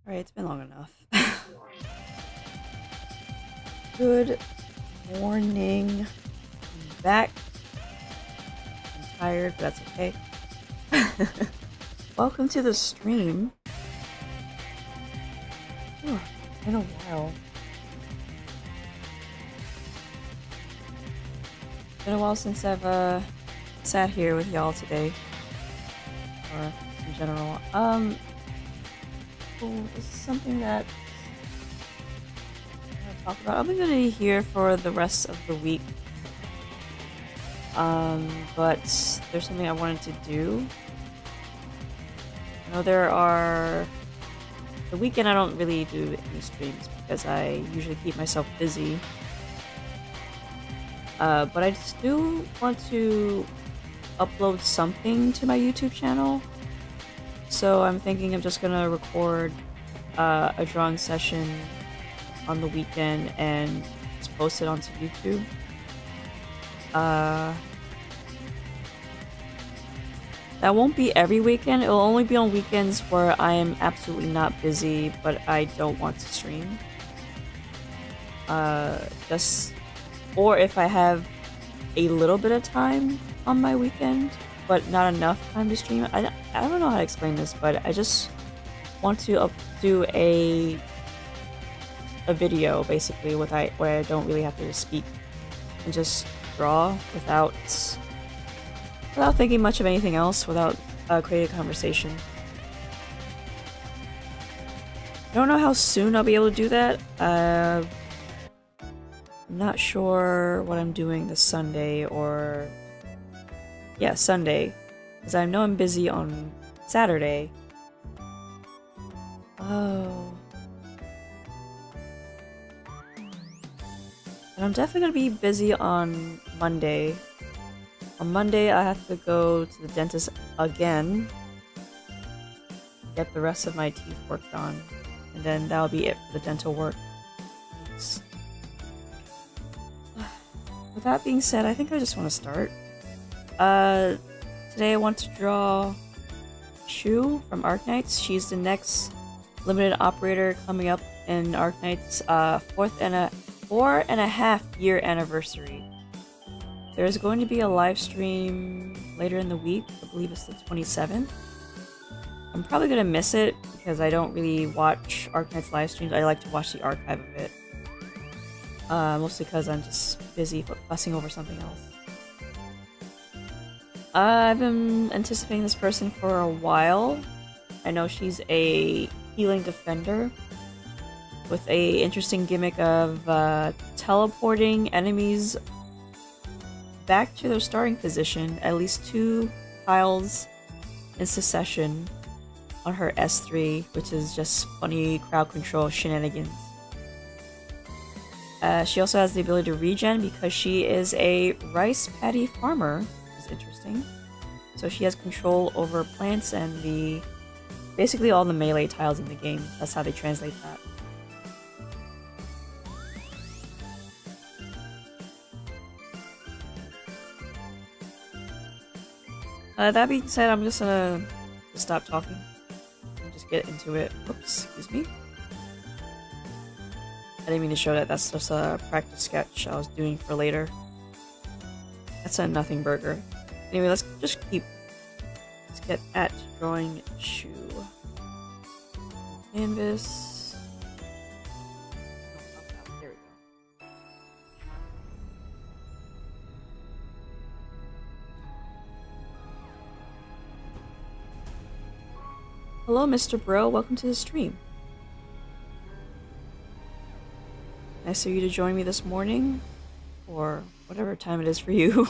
Alright, it's been long enough. Good morning. I'm back. I'm tired, but that's okay. Welcome to the stream. Oh, it's been a while. It's been a while since I've sat here with y'all today. Or in general. This is something that I'm gonna talk about. I'm gonna be here for the rest of the week. But there's something I wanted to do. I know the weekend I don't really do any streams because I usually keep myself busy. But I just do want to upload something to my YouTube channel. So I'm thinking I'm just gonna record a drawing session on the weekend and just post it onto YouTube. That won't be every weekend. It'll only be on weekends where I am absolutely not busy, but I don't want to stream. Or if I have a little bit of time on my weekend, but not enough time to stream. I don't know how to explain this, but I just want to do a video basically where I don't really have to speak and just draw without thinking much of anything else, without creating a conversation. I don't know how soon I'll be able to do that. I'm not sure what I'm doing this Sunday or... Yeah, Sunday. Because I know I'm busy on Saturday. Oh. And I'm definitely gonna be busy on Monday. On Monday, I have to go to the dentist again. Get the rest of my teeth worked on. And then that'll be it for the dental work. With that being said, I think I just want to start. Today I want to draw Shu from Arknights. She's the next limited operator coming up in Arknights' 4.5 year anniversary. There's going to be a live stream later in the week. I believe it's the 27th. I'm probably gonna miss it because I don't really watch Arknights live streams. I like to watch the archive of it. Mostly because I'm just busy fussing over something else. I've been anticipating this person for a while. I know she's a healing defender with a interesting gimmick of teleporting enemies back to their starting position at least 2 tiles in succession on her S3, which is just funny crowd control shenanigans. She also has the ability to regen because she is a rice paddy farmer, which is interesting. So she has control over plants and basically all the melee tiles in the game. That's how they translate that. That being said, I'm just gonna stop talking and just get into it. Oops, excuse me. I didn't mean to show that. That's just a practice sketch I was doing for later. That's a nothing burger. Anyway, let's get at drawing Shu. Canvas. Oh, there we go. Hello, Mr. Bro. Welcome to the stream. Nice of you to join me this morning, or whatever time it is for you.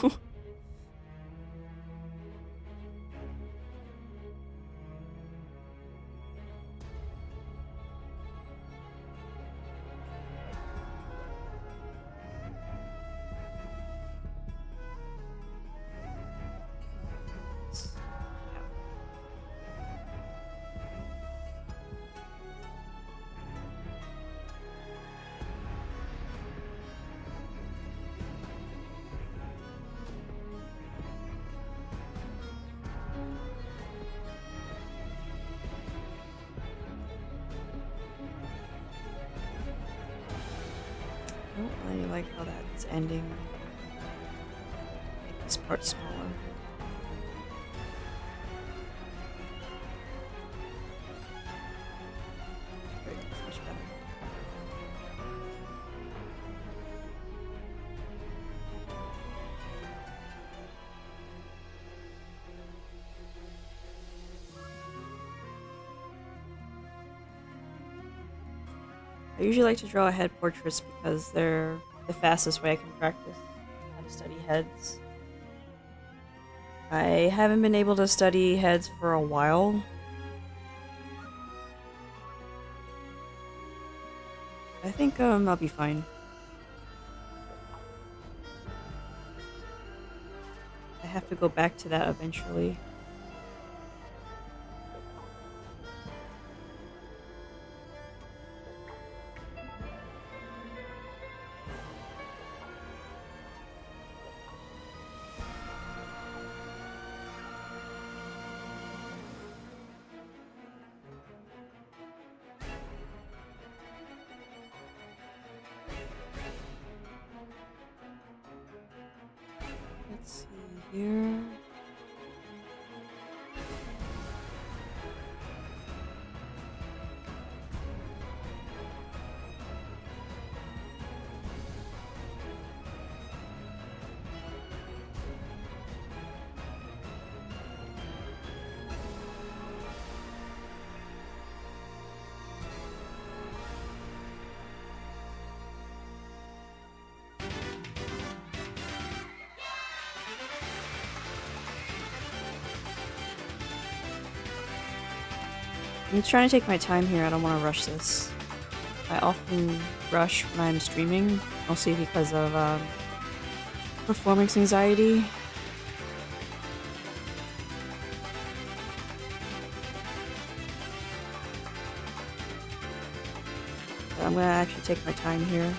really like how that's ending. Make this part smaller. There you go, it's much better. I usually like to draw head portraits because they're the fastest way I can practice how to study heads. I haven't been able to study heads for a while. I think I'll be fine. I have to go back to that eventually. Let's see here. I'm trying to take my time here. I don't want to rush this. I often rush when I'm streaming, mostly because of performance anxiety. But I'm gonna actually take my time here.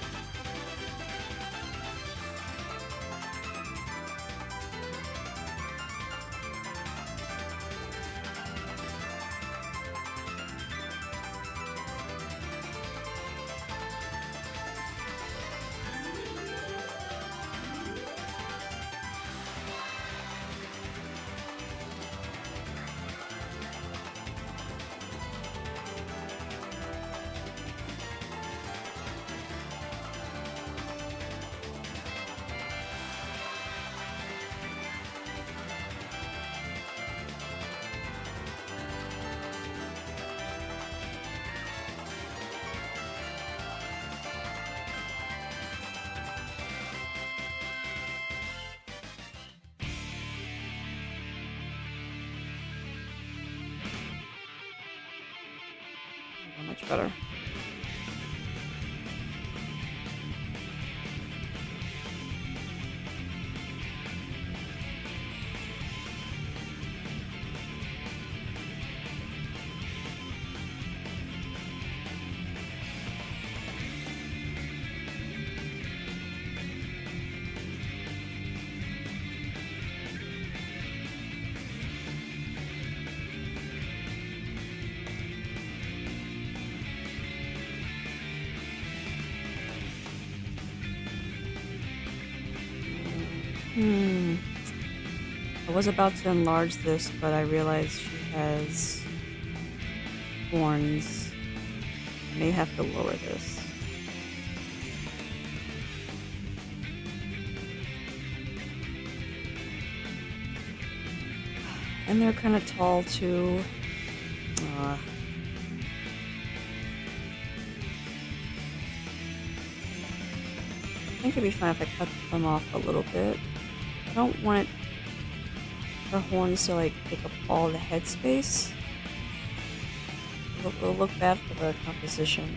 Much better. I was about to enlarge this, but I realized she has horns. I may have to lower this. And they're kind of tall too. I think it'd be fine if I cut them off a little bit. I don't want her horns to like take up all the head space. It'll look bad for the composition.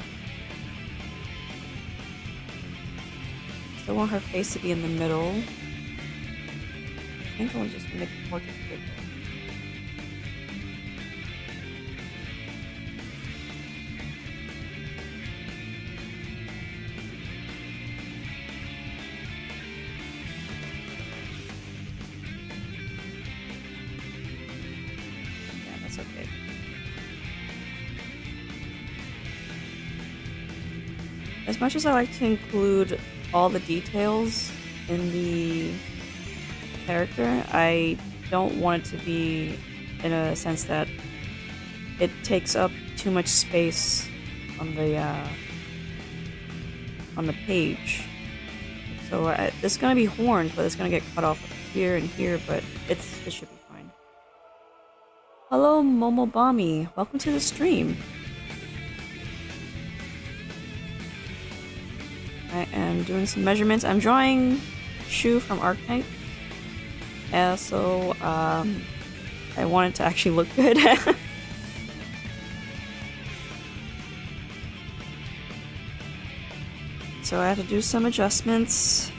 Still want her face to be in the middle. I think I want to just make the portrait bigger. Okay. As much as I like to include all the details in the character. I don't want it to be in a sense that it takes up too much space on the page. So this is gonna be horns, but it's gonna get cut off here and here, but it should be fine. Hello, Momobami. Welcome to the stream. I am doing some measurements. I'm drawing Shu from Arknights. So I want it to actually look good. So I have to do some adjustments.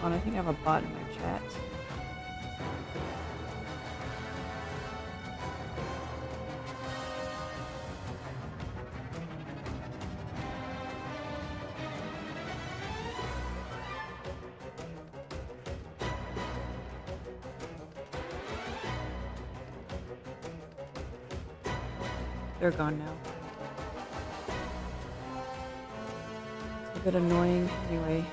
I think I have a bot in my chat. They're gone now. It's a bit annoying anyway.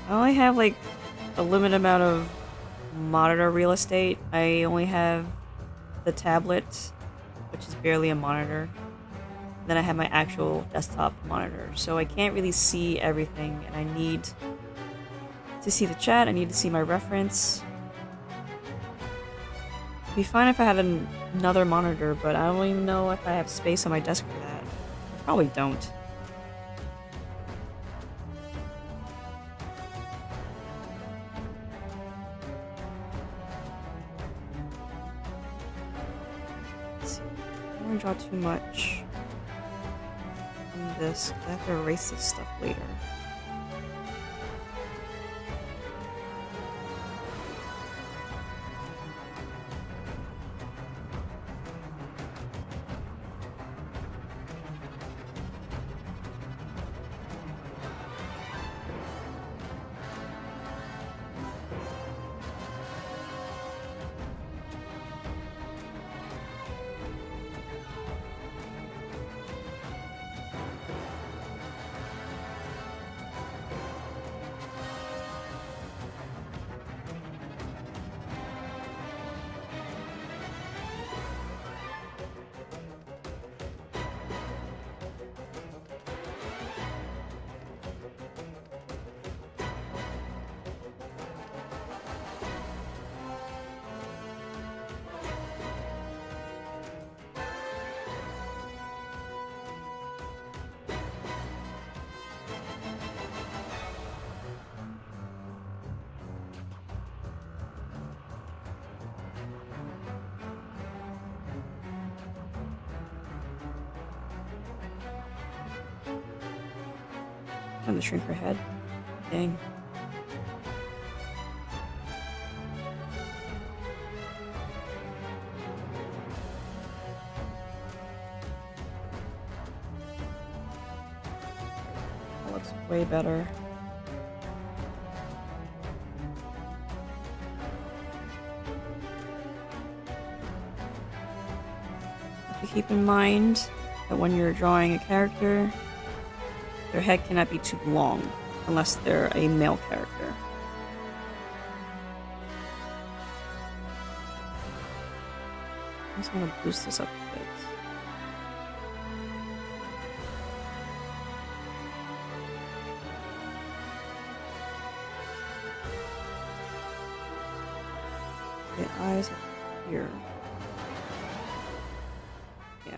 I only have like a limited amount of monitor real estate. I only have the tablet, which is barely a monitor. Then I have my actual desktop monitor. So I can't really see everything, and I need to see the chat, I need to see my reference. It'd be fine if I had another monitor, but I don't even know if I have space on my desk for that. I probably don't. Draw too much on this. I have to erase this stuff later. Time to shrink her head. Dang. That looks way better. If you keep in mind that when you're drawing a character, their head cannot be too long, unless they're a male character. I'm just gonna boost this up a bit. The eyes up here. Yeah.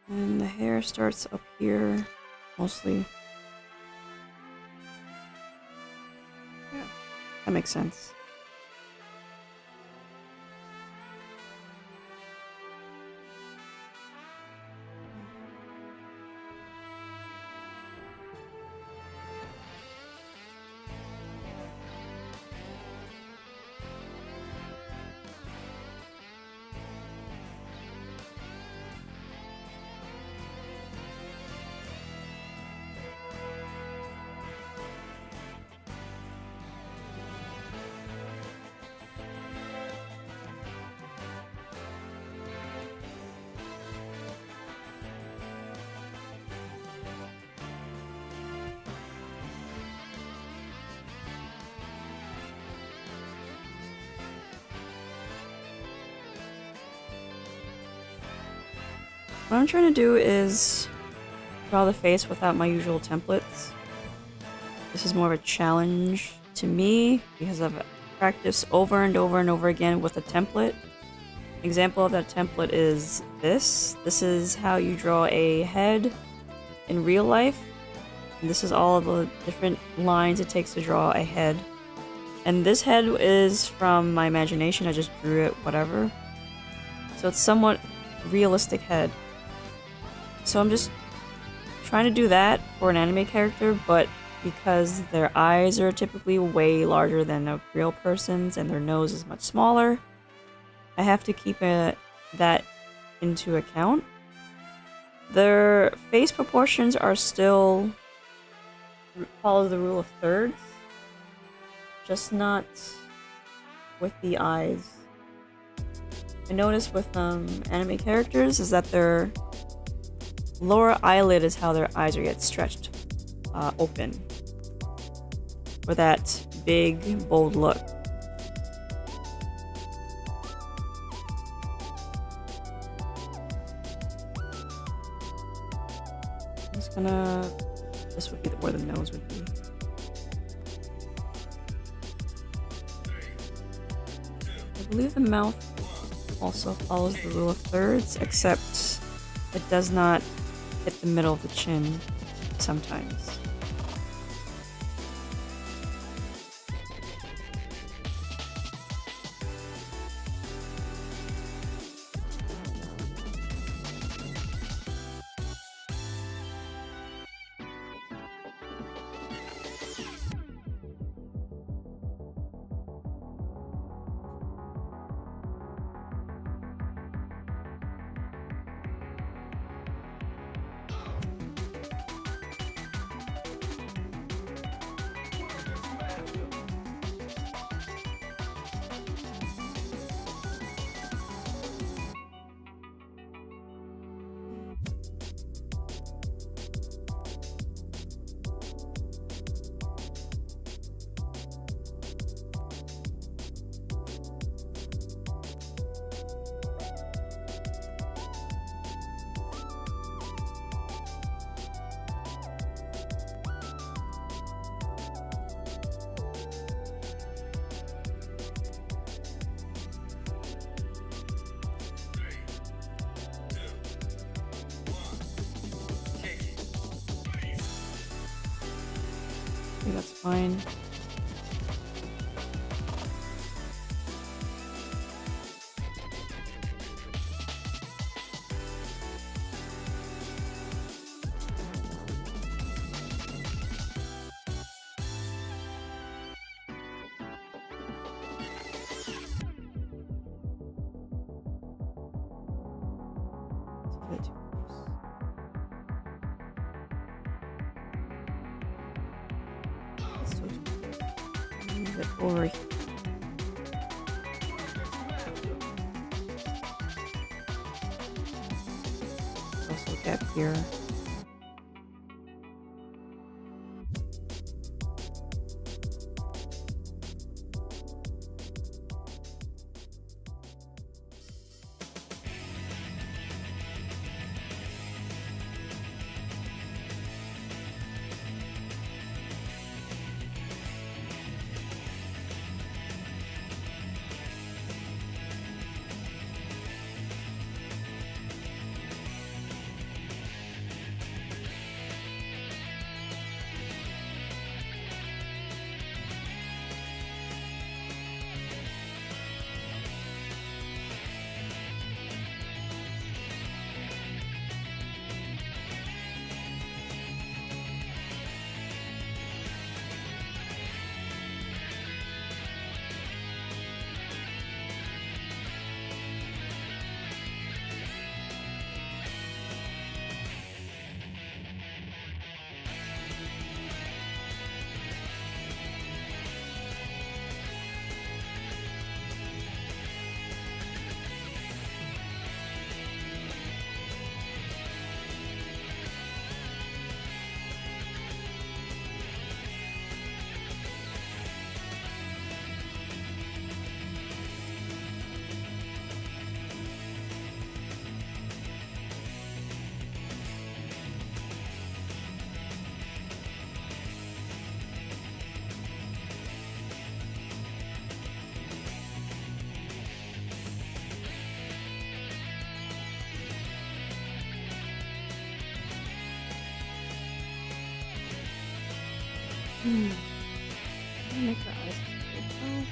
And the hair starts up here, mostly. Yeah, that makes sense. What I'm trying to do is draw the face without my usual templates. This is more of a challenge to me because I've practiced over and over and over again with a template. Example of that template is this. This is how you draw a head in real life. And this is all of the different lines it takes to draw a head. And this head is from my imagination. I just drew it, whatever. So it's somewhat realistic head. So I'm just trying to do that for an anime character, but because their eyes are typically way larger than a real person's and their nose is much smaller, I have to keep that into account. Their face proportions are still follow the rule of thirds, just not with the eyes. I noticed with anime characters is that their lower eyelid is how their eyes are get stretched open for that big, bold look. I'm just gonna... This would be where the nose would be. I believe the mouth also follows the rule of thirds, except it does not hit the middle of the chin sometimes. I think that's fine. It's a bit too close. It's so too close. Move it over here. Also a gap here. Make her eyes big though.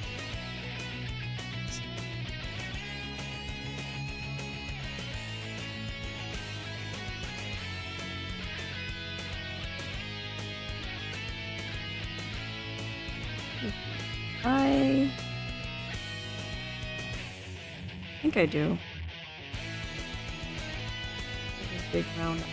I think I do. Big round eyes.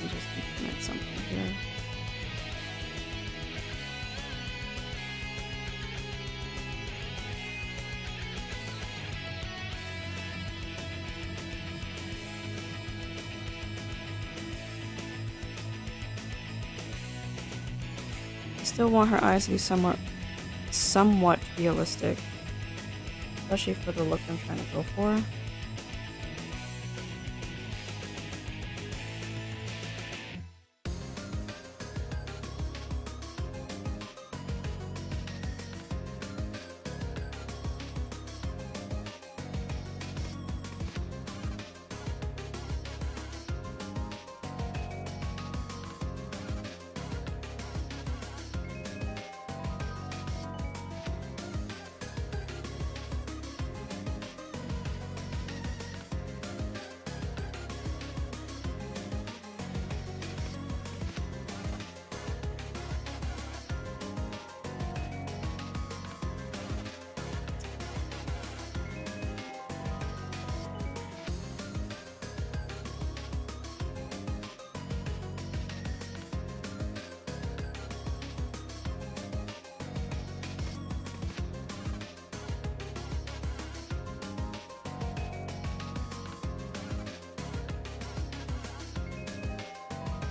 I'm just looking at something here. I still want her eyes to be somewhat realistic. Especially for the look I'm trying to go for.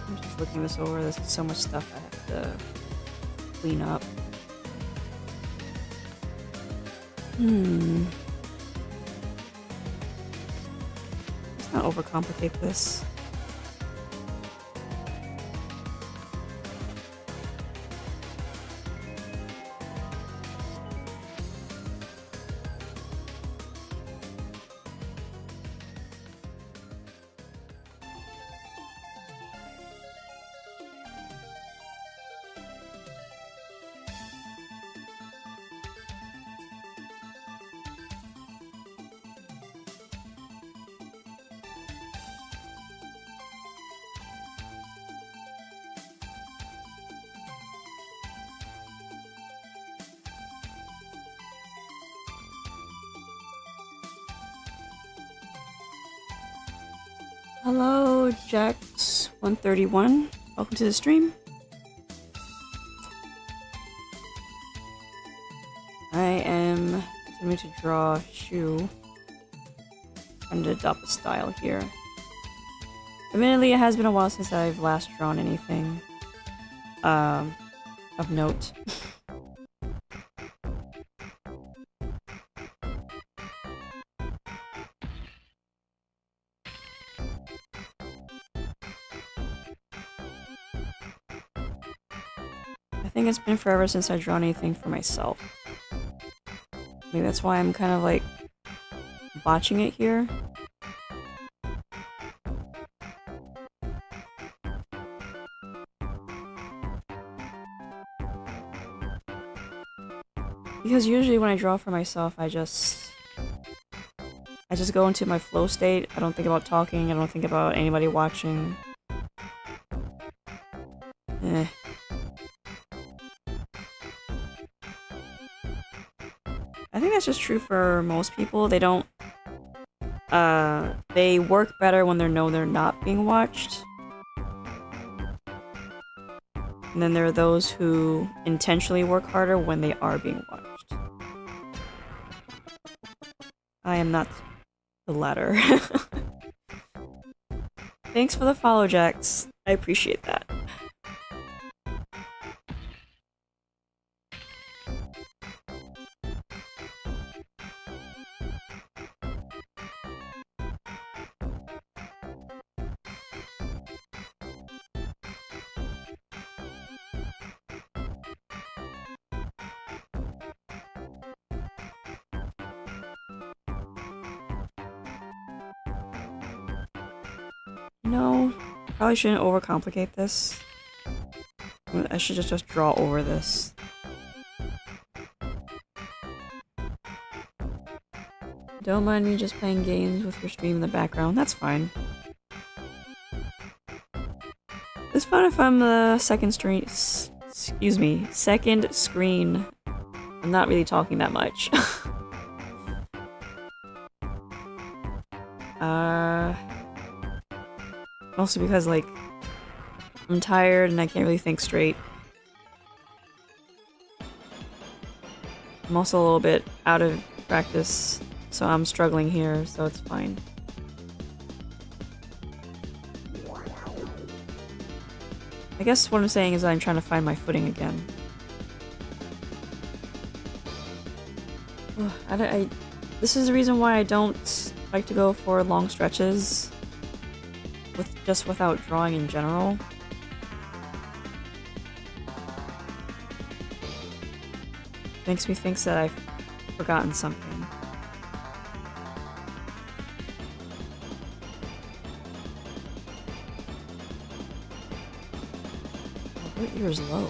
I'm just looking this over. This is so much stuff I have to clean up. Let's not overcomplicate this. Hello, Jax131. Welcome to the stream. I am continuing to draw Shu. Trying to adopt a style here. Admittedly, it has been a while since I've last drawn anything of note. I think it's been forever since I've drawn anything for myself. Maybe that's why I'm kind of like botching it here. Because usually when I draw for myself, I just go into my flow state. I don't think about talking. I don't think about anybody watching. I think that's just true for most people. They don't... they work better when they know they're not being watched. And then there are those who intentionally work harder when they are being watched. I am not the latter. Thanks for the follow, Jax. I appreciate that. No, probably shouldn't overcomplicate this. I should just draw over this. Don't mind me just playing games with your stream in the background. That's fine. It's fun if I'm the second screen. Excuse me, second screen. I'm not really talking that much. Mostly because, like, I'm tired and I can't really think straight. I'm also a little bit out of practice, so I'm struggling here, so it's fine. I guess what I'm saying is that I'm trying to find my footing again. This is the reason why I don't like to go for long stretches without drawing in general. Makes me think that I've forgotten something. Oh, your ear is low.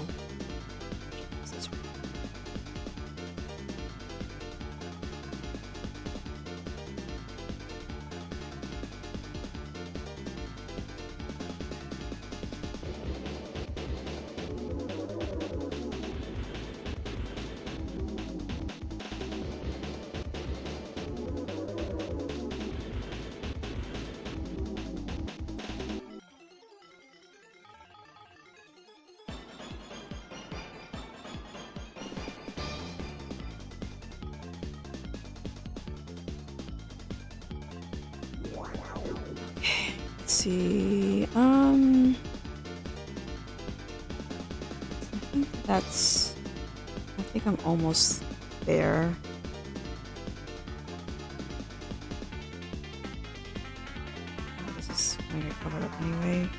Let's see, I think I'm almost there. This is gonna get covered up anyway.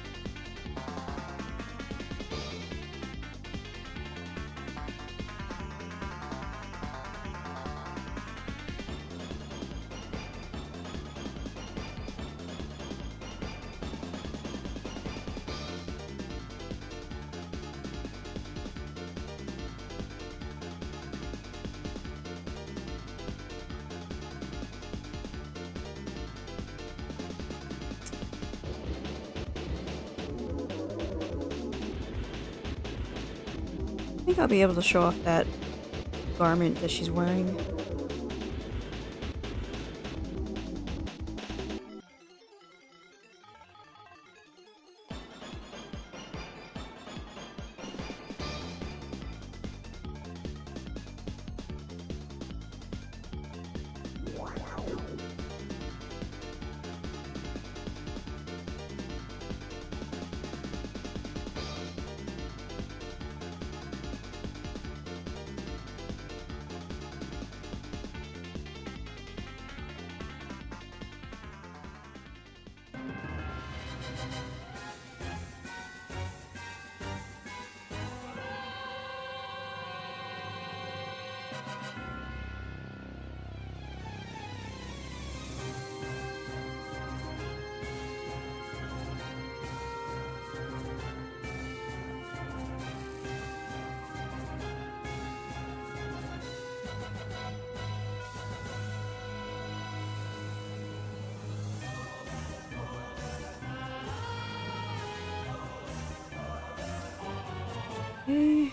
I think I'll be able to show off that garment that she's wearing. Okay.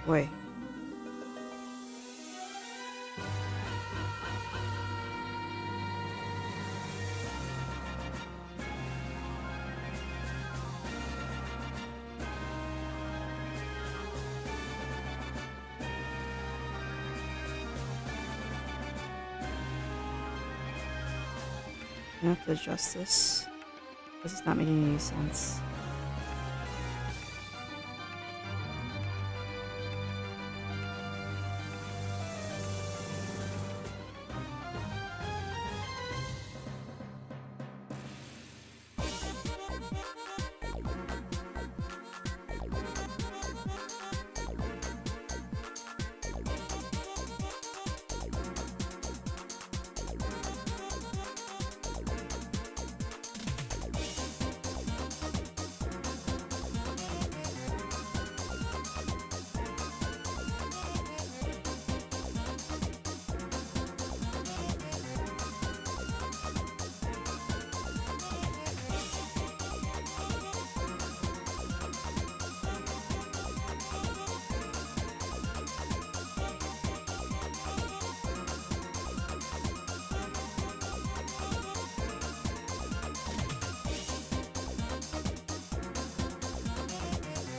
Boy. I have to adjust this because it's not making any sense.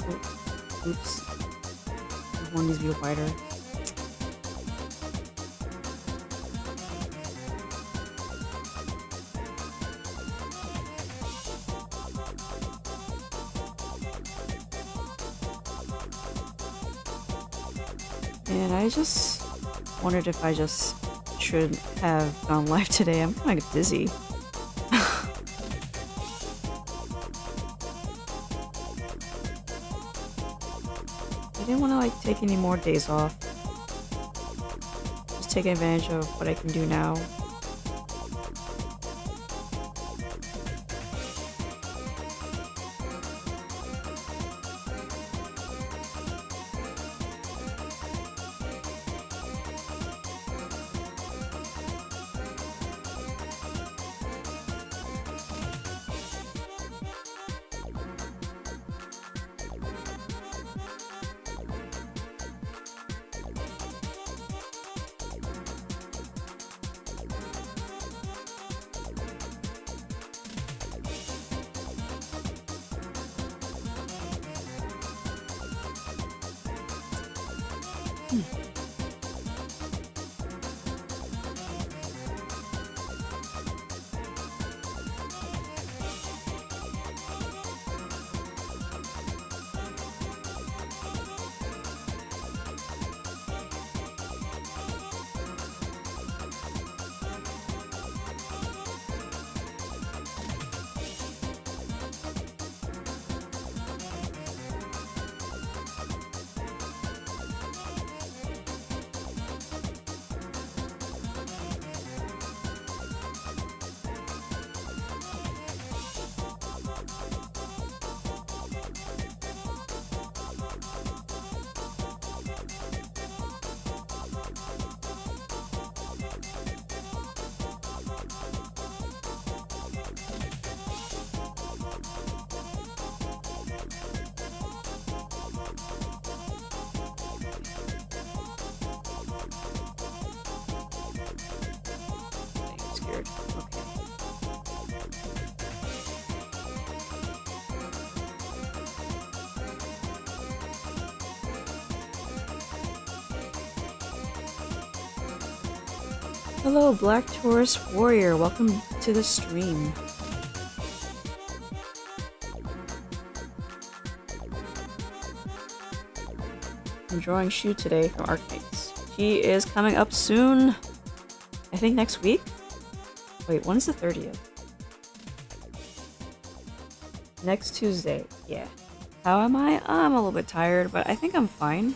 Oh, oops. One needs to be wider. And I just wondered if I just should have gone live today. I'm kind of dizzy. I didn't want to like take any more days off. Just taking advantage of what I can do now. I'm scared. Okay. Hello, Black Tourist Warrior. Welcome to the stream. I'm drawing Shu today from Arknights. She is coming up soon. I think next week? Wait, when's the 30th? Next Tuesday, yeah. How am I? I'm a little bit tired, but I think I'm fine.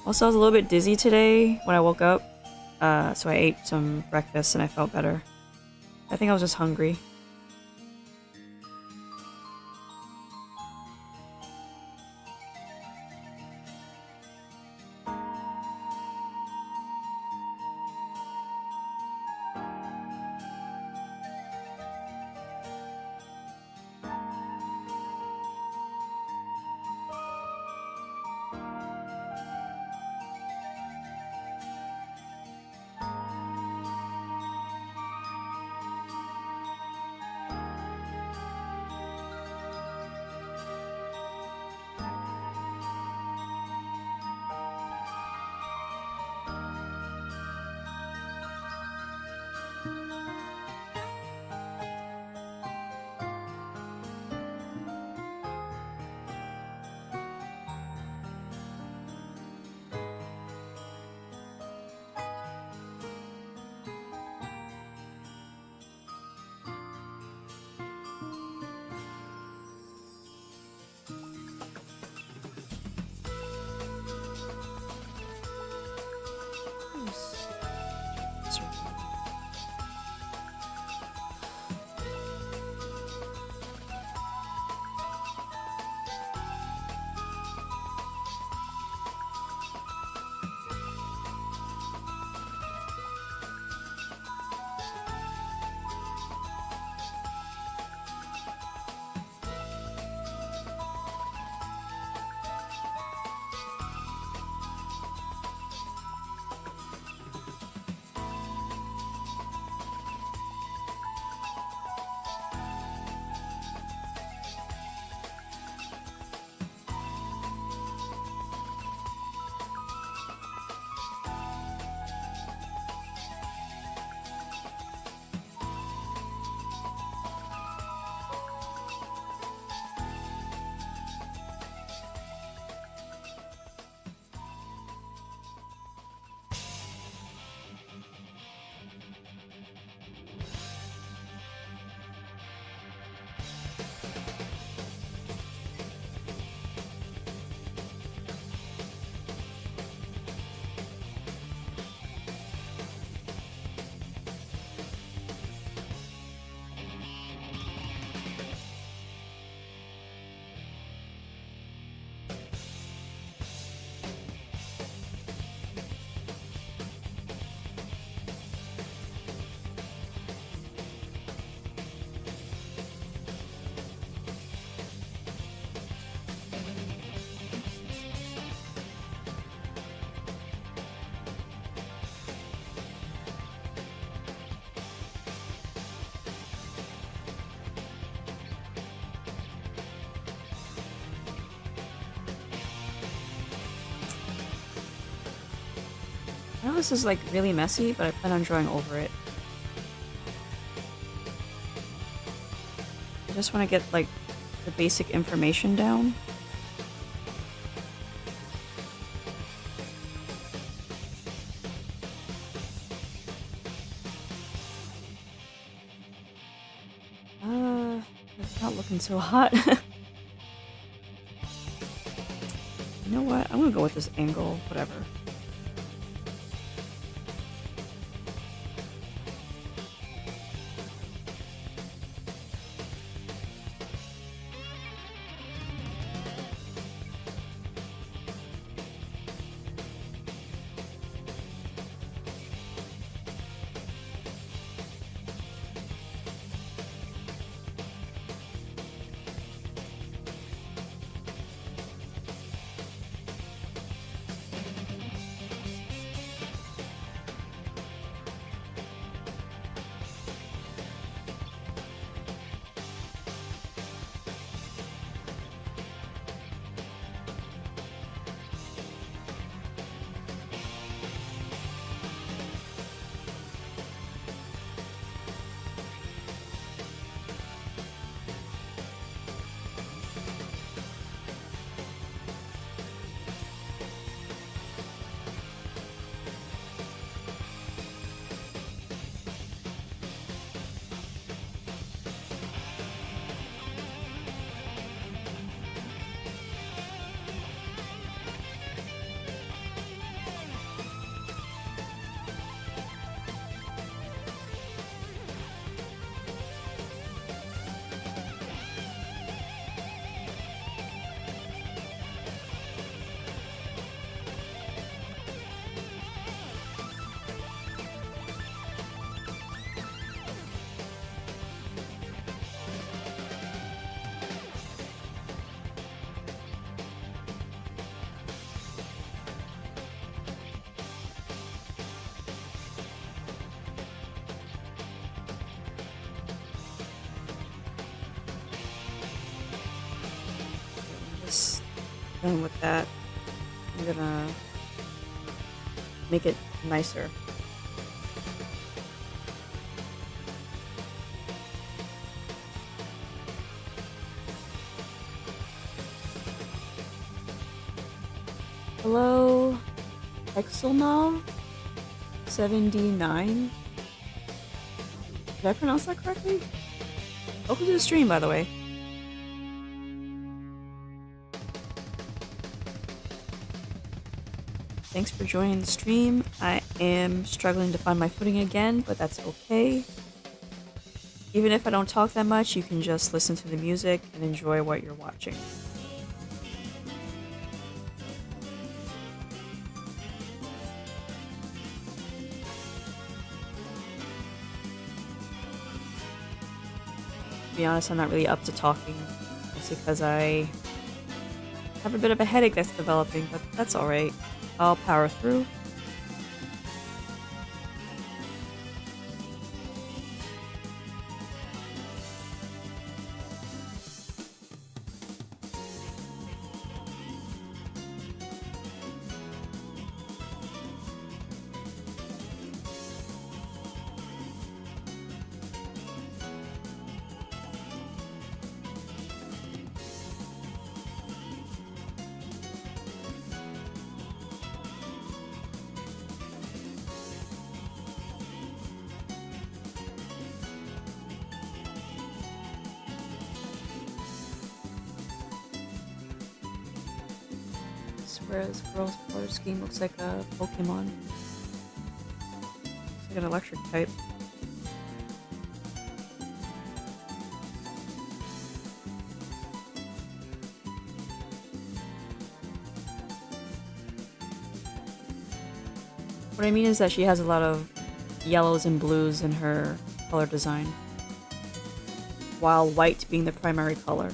Also, I was a little bit dizzy today when I woke up. So I ate some breakfast and I felt better. I think I was just hungry. I know this is like really messy, but I plan on drawing over it. I just want to get like the basic information down. It's not looking so hot. You know what? I'm gonna go with this angle, whatever. Done with that. I'm gonna make it nicer. Hello, Exelnov 79. Did I pronounce that correctly? Welcome to the stream, by the way. Thanks for joining the stream. I am struggling to find my footing again, but that's okay. Even if I don't talk that much, you can just listen to the music and enjoy what you're watching. To be honest, I'm not really up to talking. It's because I have a bit of a headache that's developing, but that's alright. I'll power through. Whereas girl's color scheme looks like a Pokemon. Looks like an electric type. What I mean is that she has a lot of yellows and blues in her color design, while white being the primary color.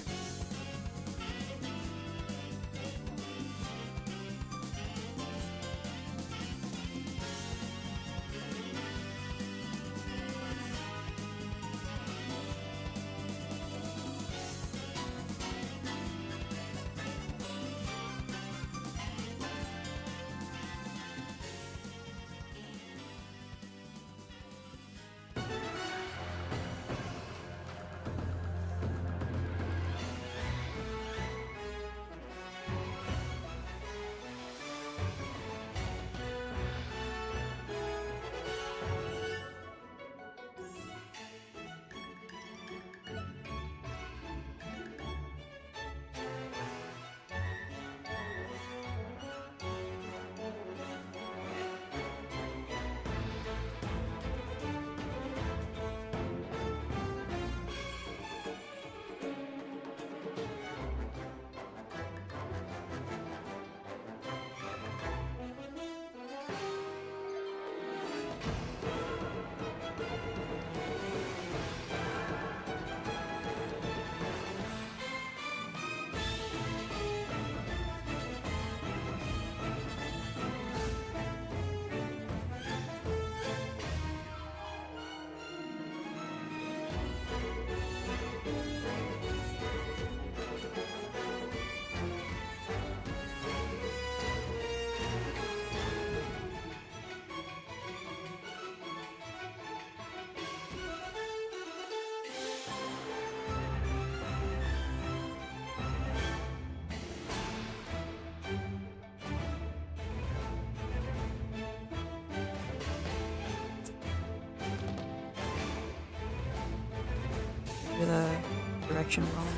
direction wrong.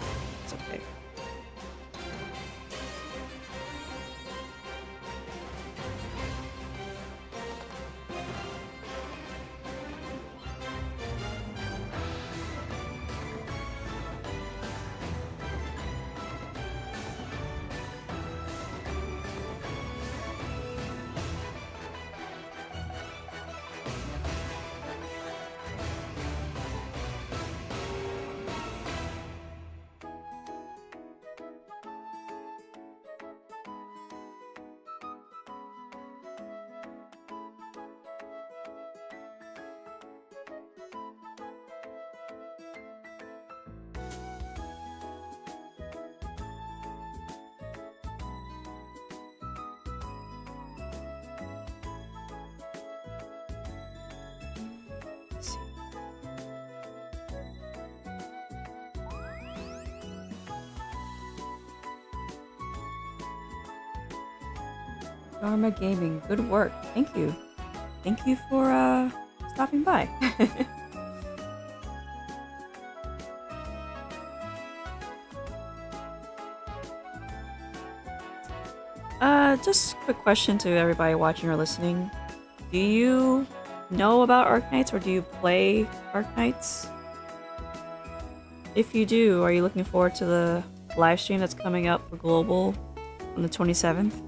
It's okay. Dharma Gaming, good work. Thank you. Thank you for stopping by. Just a quick question to everybody watching or listening. Do you know about Arknights or do you play Arknights? If you do, are you looking forward to the live stream that's coming up for Global on the 27th?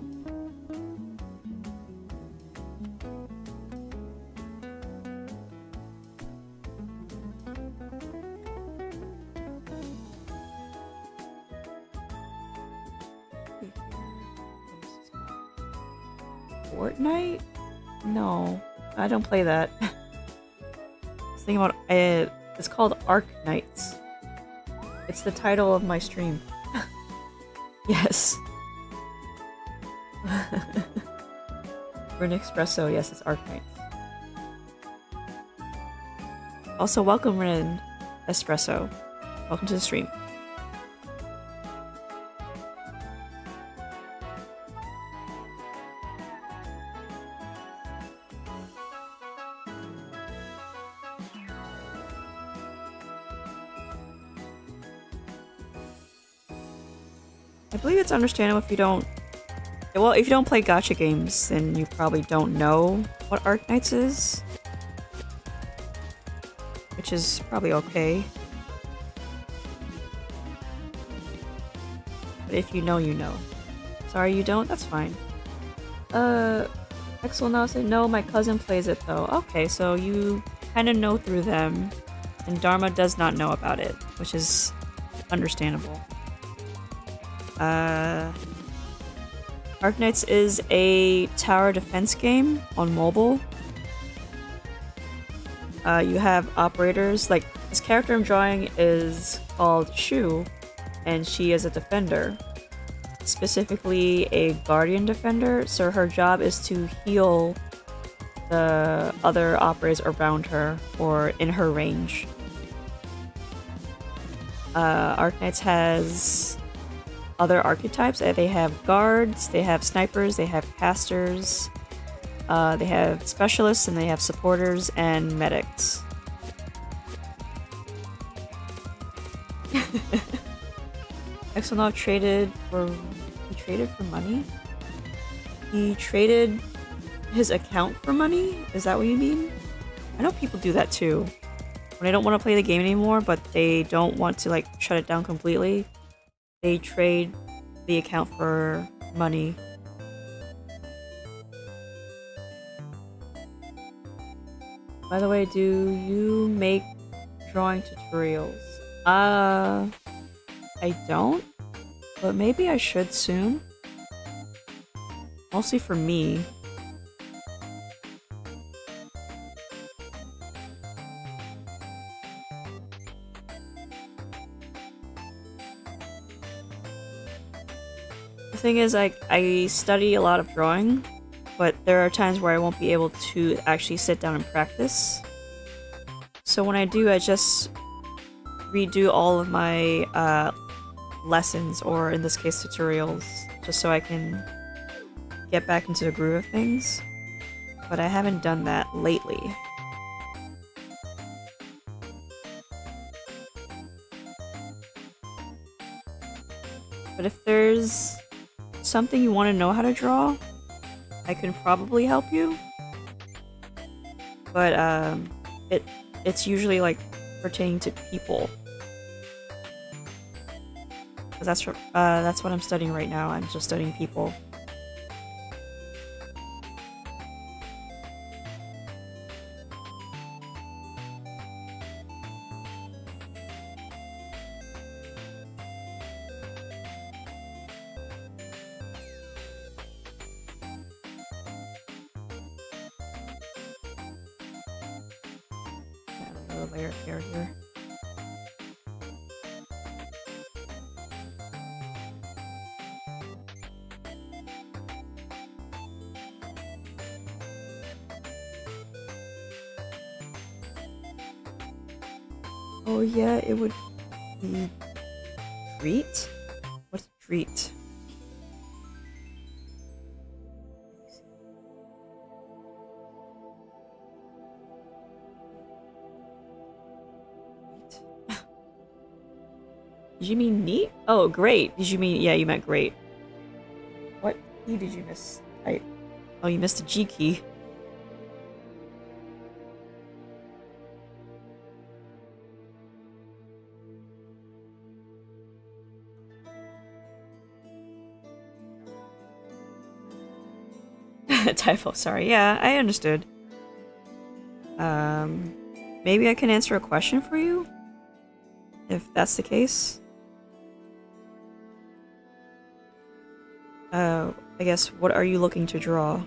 Fortnite? No, I don't play that. I was thinking about it. It's called Arknights. It's the title of my stream. Yes. For an espresso, yes, it's Arknights. Also, welcome Rin Espresso. Welcome to the stream. I believe it's understandable if you don't... Well, if you don't play gacha games, then you probably don't know what Arknights is. Which is probably okay. But if you know, you know. Sorry you don't? That's fine. Exel now said, no, my cousin plays it though. Okay, so you kind of know through them. And Dharma does not know about it, which is understandable. Arknights is a tower defense game on mobile. You have operators, like this character I'm drawing is called Shu, and she is a defender. Specifically a guardian defender, so her job is to heal the other operators around her or in her range. Arknights has other archetypes. They have guards, they have snipers, they have casters, they have specialists, and they have supporters and medics. Exonaut traded for... He traded for money? He traded his account for money? Is that what you mean? I know people do that too. When they don't want to play the game anymore, but they don't want to like shut it down completely, they trade the account for money. By the way, do you make drawing tutorials? I don't, but maybe I should soon. Mostly for me. The thing is, I study a lot of drawing, but there are times where I won't be able to actually sit down and practice. So when I do, I just redo all of my lessons, or in this case tutorials, just so I can get back into the groove of things. But I haven't done that lately. but if there's something you want to know how to draw, I can probably help you. But it's usually like pertaining to people. 'Cause that's what I'm studying right now. I'm just studying people. Another layer of hair here. Oh yeah, it would be treat? What's treat? Did you mean neat? Oh, great. Did you mean, yeah, you meant great. What key did you miss? Oh, you missed a G key. Typo, sorry. Yeah, I understood. Maybe I can answer a question for you? If that's the case. I guess, what are you looking to draw?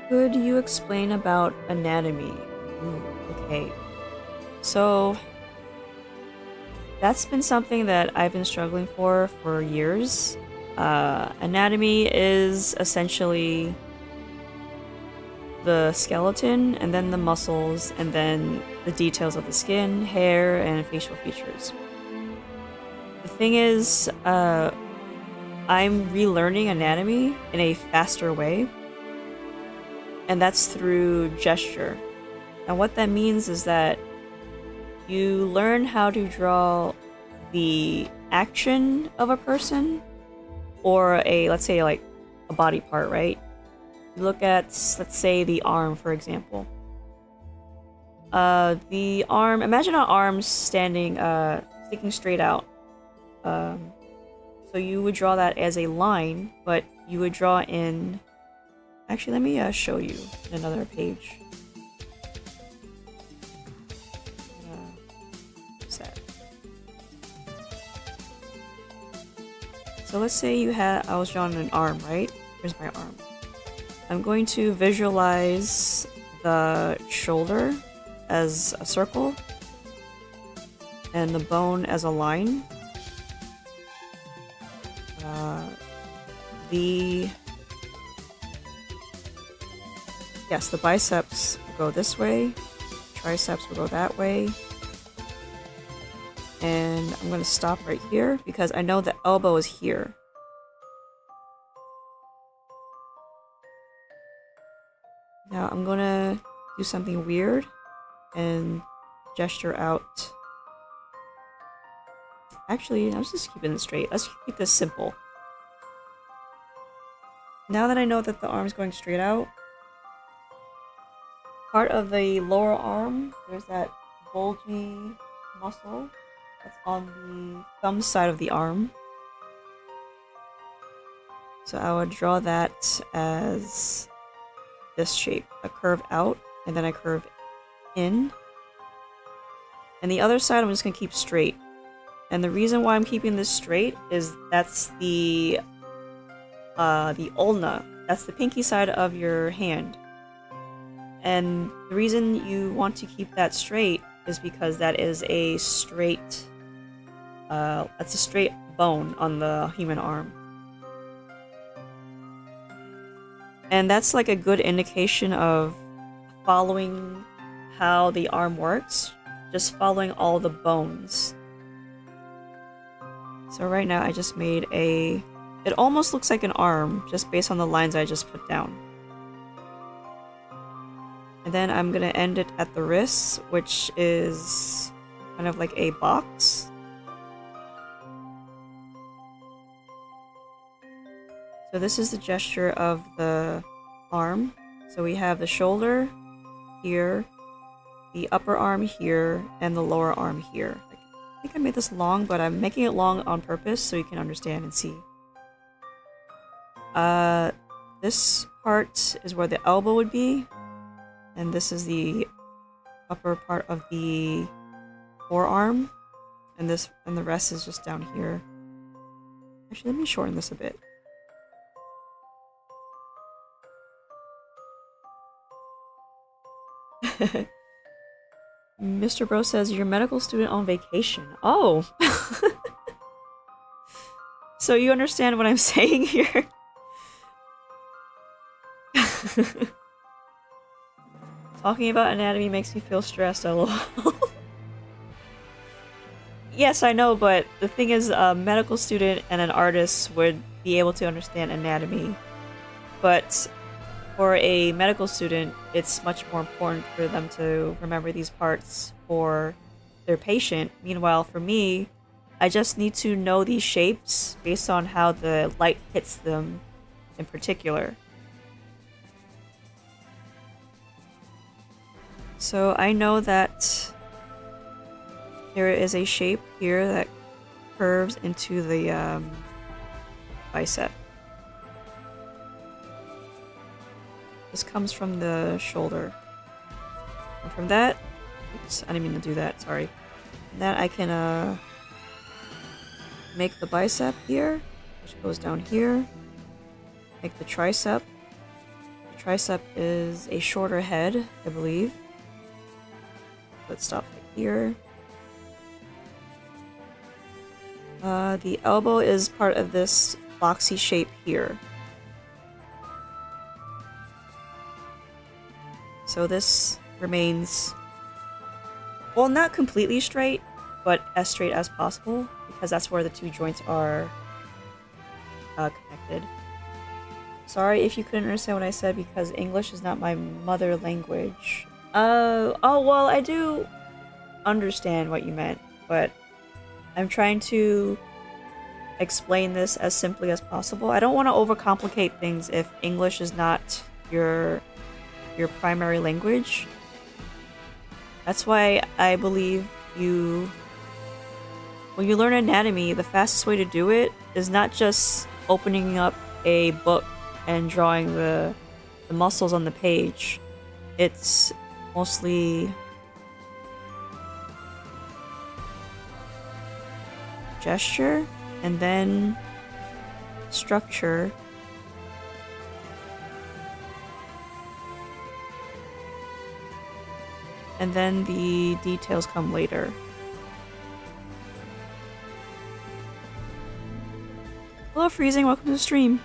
Could you explain about anatomy? Ooh, okay. So, that's been something that I've been struggling for years. Anatomy is essentially the skeleton, and then the muscles, and then the details of the skin, hair, and facial features. The thing is, I'm relearning anatomy in a faster way, and that's through gesture. And what that means is that you learn how to draw the action of a person, or let's say like a body part, right? You look at, let's say, the arm, for example. The arm, imagine an arm standing, sticking straight out. So you would draw that as a line, but you would draw in... Actually, let me show you in another page. So let's say I was drawing an arm, right? Here's my arm. I'm going to visualize the shoulder as a circle and the bone as a line. The biceps will go this way, triceps will go that way, and I'm going to stop right here because I know the elbow is here. Now I'm going to do something weird and gesture out. Actually, I was just keeping it straight. Let's keep this simple. Now that I know that the arm's going straight out, part of the lower arm, there's that bulgy muscle that's on the thumb side of the arm. So I would draw that as this shape. A curve out, and then I curve in. And the other side I'm just going to keep straight. And the reason why I'm keeping this straight is that's the ulna. That's the pinky side of your hand. And the reason you want to keep that straight is because that is a straight, that's a straight bone on the human arm. And that's like a good indication of following how the arm works, just following all the bones. So right now I just made it almost looks like an arm, just based on the lines I just put down. And then I'm gonna end it at the wrists, which is kind of like a box. So this is the gesture of the arm. So we have the shoulder here, the upper arm here, and the lower arm here. I think I made this long, but I'm making it long on purpose so you can understand and see. This part is where the elbow would be, and this is the upper part of the forearm, and the rest is just down here. Actually, let me shorten this a bit. Mr. Bro says, you're a medical student on vacation. Oh! So you understand what I'm saying here? Talking about anatomy makes me feel stressed, lol. Yes, I know, but the thing is, a medical student and an artist would be able to understand anatomy. But for a medical student, it's much more important for them to remember these parts for their patient. Meanwhile, for me, I just need to know these shapes based on how the light hits them in particular. So I know that there is a shape here that curves into the bicep. This comes from the shoulder. And from that, oops, I didn't mean to do that, sorry. From that I can make the bicep here, which goes down here. Make the tricep. The tricep is a shorter head, I believe. Let's stop right here. The elbow is part of this boxy shape here. So this remains, well, not completely straight, but as straight as possible, because that's where the two joints are connected. Sorry if you couldn't understand what I said, because English is not my mother language. Oh, well, I do understand what you meant, but I'm trying to explain this as simply as possible. I don't want to overcomplicate things if English is not your primary language. That's why I believe when you learn anatomy, the fastest way to do it is not just opening up a book and drawing the muscles on the page. It's mostly gesture and then structure. And then the details come later. Hello, Freezing. Welcome to the stream.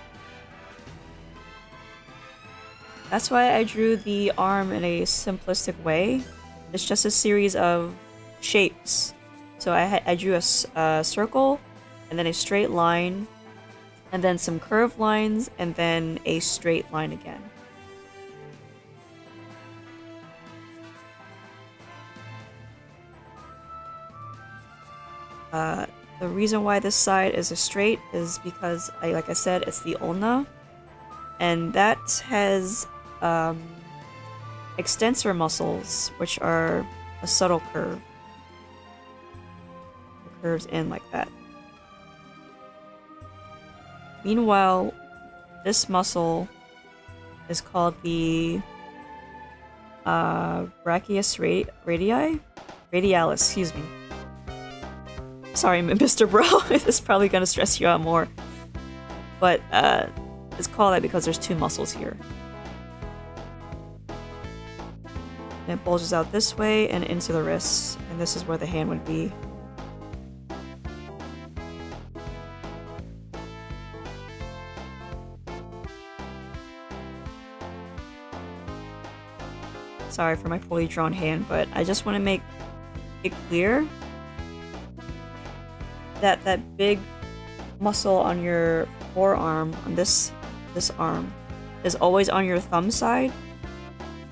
That's why I drew the arm in a simplistic way. It's just a series of shapes. So I drew a circle, and then a straight line, and then some curved lines, and then a straight line again. The reason why this side is a straight is because, like I said, it's the ulna, and that has extensor muscles, which are a subtle curve. It curves in like that. Meanwhile, this muscle is called the brachius radialis, excuse me. Sorry, Mr. Bro, this is probably gonna stress you out more. But it's called that because there's two muscles here. And it bulges out this way and into the wrists, and this is where the hand would be. Sorry for my poorly drawn hand, but I just want to make it clear that that big muscle on your forearm, on this arm, is always on your thumb side,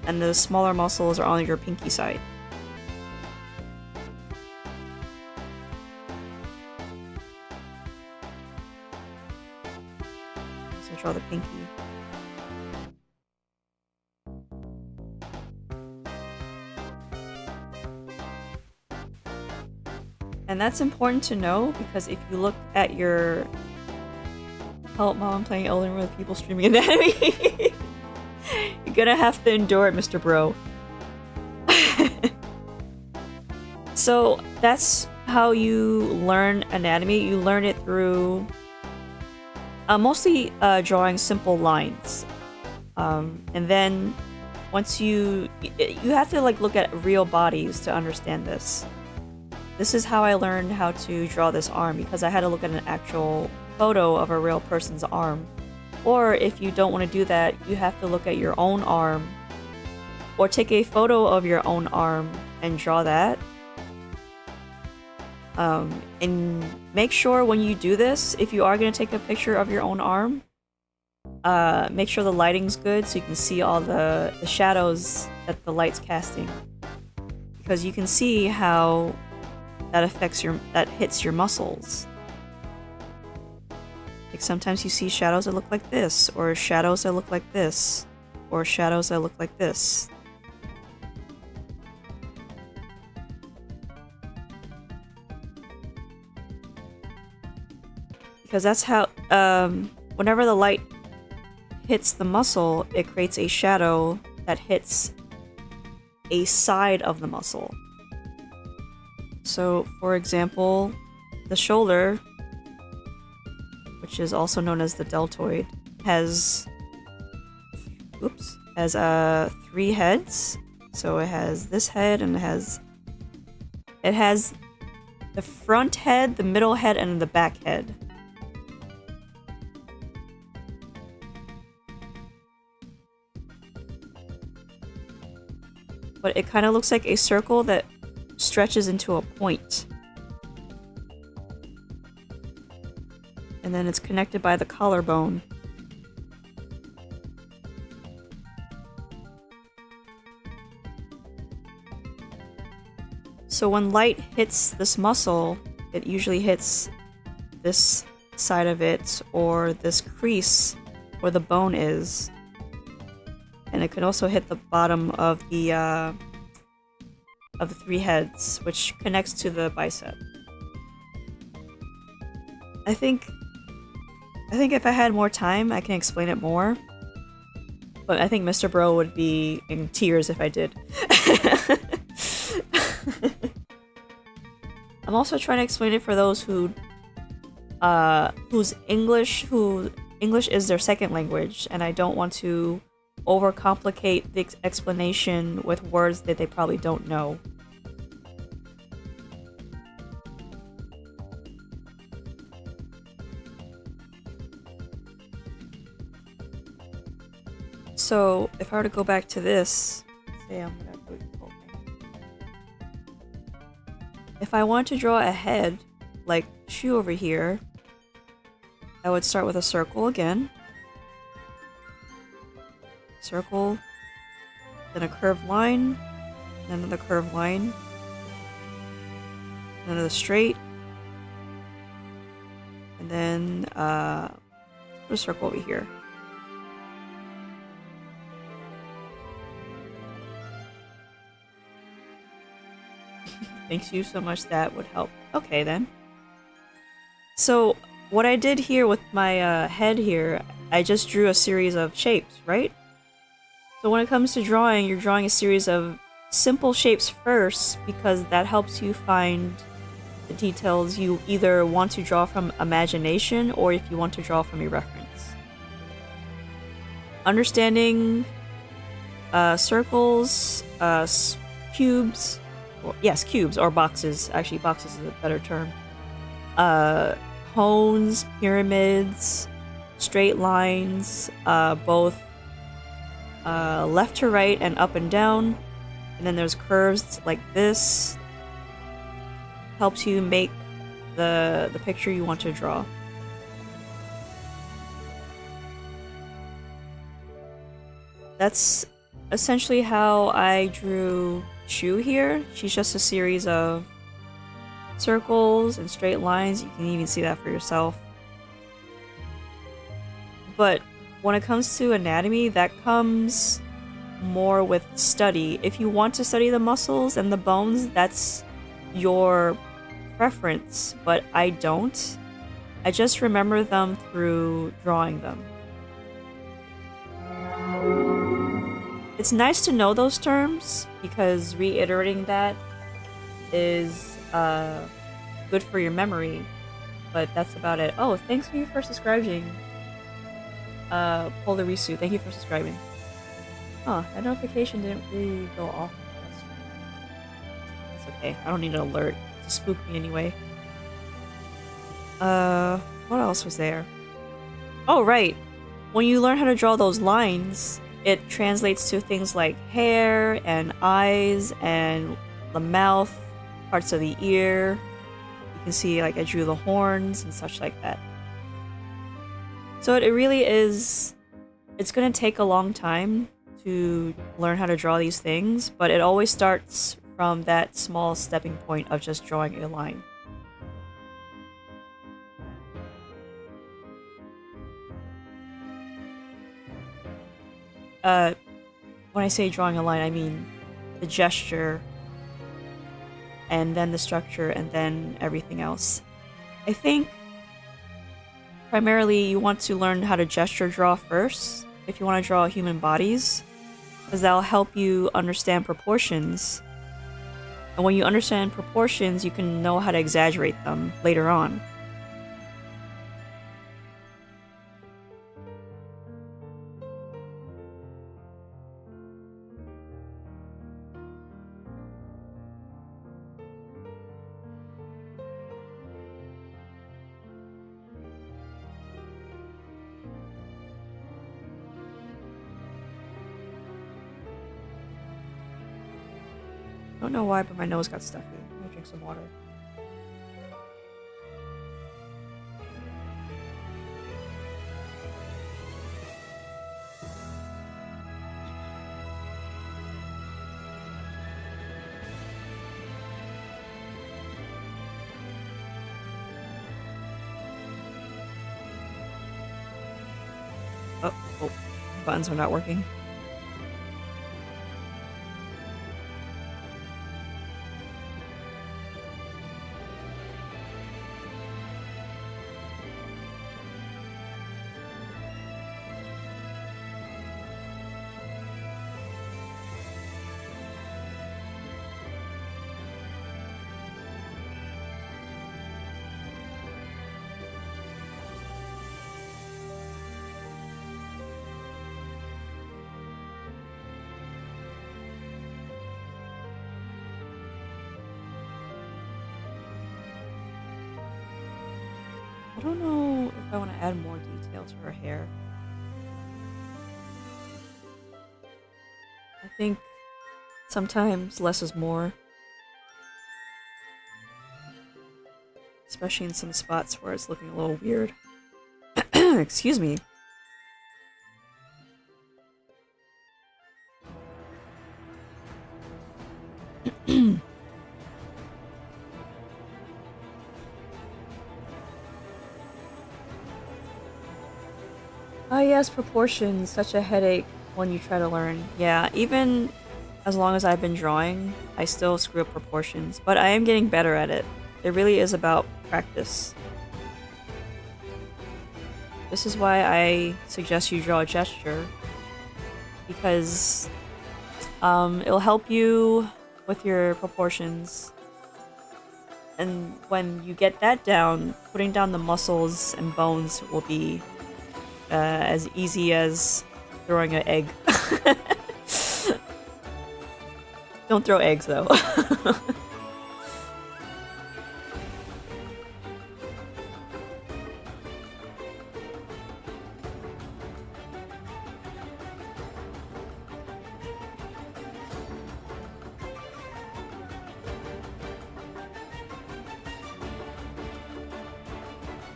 and the smaller muscles are on your pinky side. So draw the pinky. And that's important to know because if you look at your... Help, Mom, I'm playing Elden Ring with people streaming anatomy. You're gonna have to endure it, Mr. Bro. So that's how you learn anatomy. You learn it through mostly drawing simple lines. And then once you have to like look at real bodies to understand this. This is how I learned how to draw this arm, because I had to look at an actual photo of a real person's arm. Or if you don't want to do that, you have to look at your own arm, or take a photo of your own arm and draw that. And make sure when you do this, if you are going to take a picture of your own arm, make sure the lighting's good so you can see all the shadows that the light's casting. Because you can see how that hits your muscles. Like sometimes you see shadows that look like this, or shadows that look like this, or shadows that look like this. Because that's how, whenever the light hits the muscle, it creates a shadow that hits a side of the muscle. So, for example, the shoulder, which is also known as the deltoid, has 3 heads. So it has this head, and it has the front head, the middle head, and the back head. But it kind of looks like a circle that stretches into a point. And then it's connected by the collarbone. So when light hits this muscle, it usually hits this side of it, or this crease where the bone is. And it could also hit the bottom of the 3 heads, which connects to the bicep. I think if I had more time, I can explain it more. But I think Mr. Bro would be in tears if I did. I'm also trying to explain it for those whose English is their second language, and I don't want to overcomplicate the explanation with words that they probably don't know. So, if I were to go back to this, say I'm gonna do the whole thing. If I want to draw a head, like Shu over here, I would start with a circle again. Circle, then a curved line, then another curved line, then another straight, And then, put a circle over here. Thanks you so much, that would help. Okay then. So, what I did here with my head here, I just drew a series of shapes, right? So when it comes to drawing, you're drawing a series of simple shapes first because that helps you find the details you either want to draw from imagination or if you want to draw from your reference. Understanding circles, cubes, yes, cubes or boxes. Actually, boxes is a better term. Cones, pyramids, straight lines, both left to right and up and down. And then there's curves like this. Helps you make the picture you want to draw. That's essentially how I drew Shu here. She's just a series of circles and straight lines. You can even see that for yourself. But when it comes to anatomy, that comes more with study. If you want to study the muscles and the bones, that's your preference, but I don't. I just remember them through drawing them. It's nice to know those terms because reiterating that is good for your memory, but that's about it. Oh, thanks for you for subscribing. Polarisu, thank you for subscribing. Huh, that notification didn't really go off. That's okay. I don't need an alert to spook me anyway. What else was there? Oh, right. When you learn how to draw those lines, it translates to things like hair and eyes and the mouth, parts of the ear. You can see, like, I drew the horns and such like that. So it really is... It's gonna take a long time to learn how to draw these things, but it always starts from that small stepping point of just drawing a line. When I say drawing a line, I mean the gesture, and then the structure, and then everything else. I think primarily you want to learn how to gesture draw first, if you want to draw human bodies, because that'll help you understand proportions. And when you understand proportions, you can know how to exaggerate them later on. I don't know why, but my nose got stuffy. I'm gonna drink some water. Oh, buttons are not working. I don't know if I want to add more detail to her hair. I think sometimes less is more. Especially in some spots where it's looking a little weird. Excuse me. Oh yes, proportions. Such a headache when you try to learn. Yeah, even as long as I've been drawing, I still screw up proportions, but I am getting better at it. It really is about practice. This is why I suggest you draw a gesture, because it'll help you with your proportions. And when you get that down, putting down the muscles and bones will be as easy as throwing an egg. Don't throw eggs, though.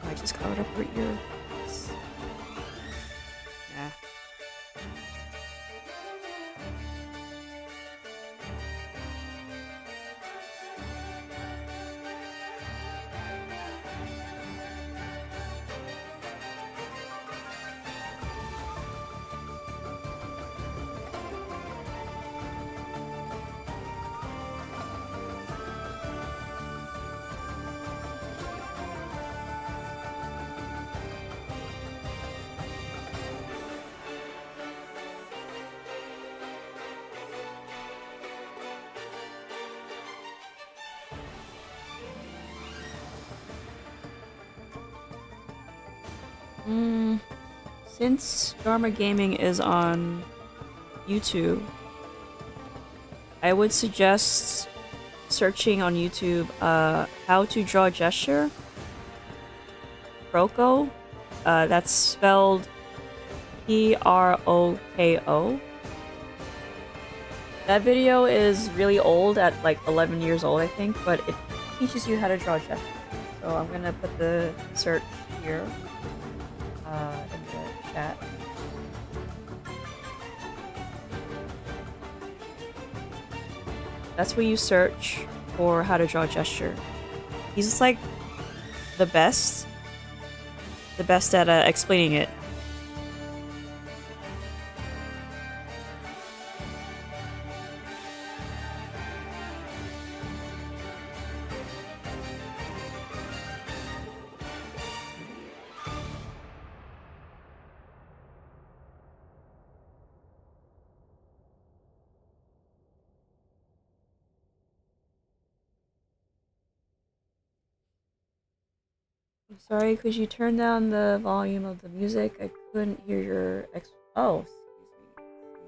I just covered up her ear. Yeah. Since Dharma Gaming is on YouTube, I would suggest searching on YouTube how to draw a gesture. Proko. That's spelled Proko. That video is really old, at like 11 years old, I think, but it teaches you how to draw a gesture. So I'm gonna put the search here in the chat. That's where you search for how to draw a gesture. He's just like the best at explaining it. Sorry, could you turn down the volume of the music? I couldn't hear your oh, excuse me.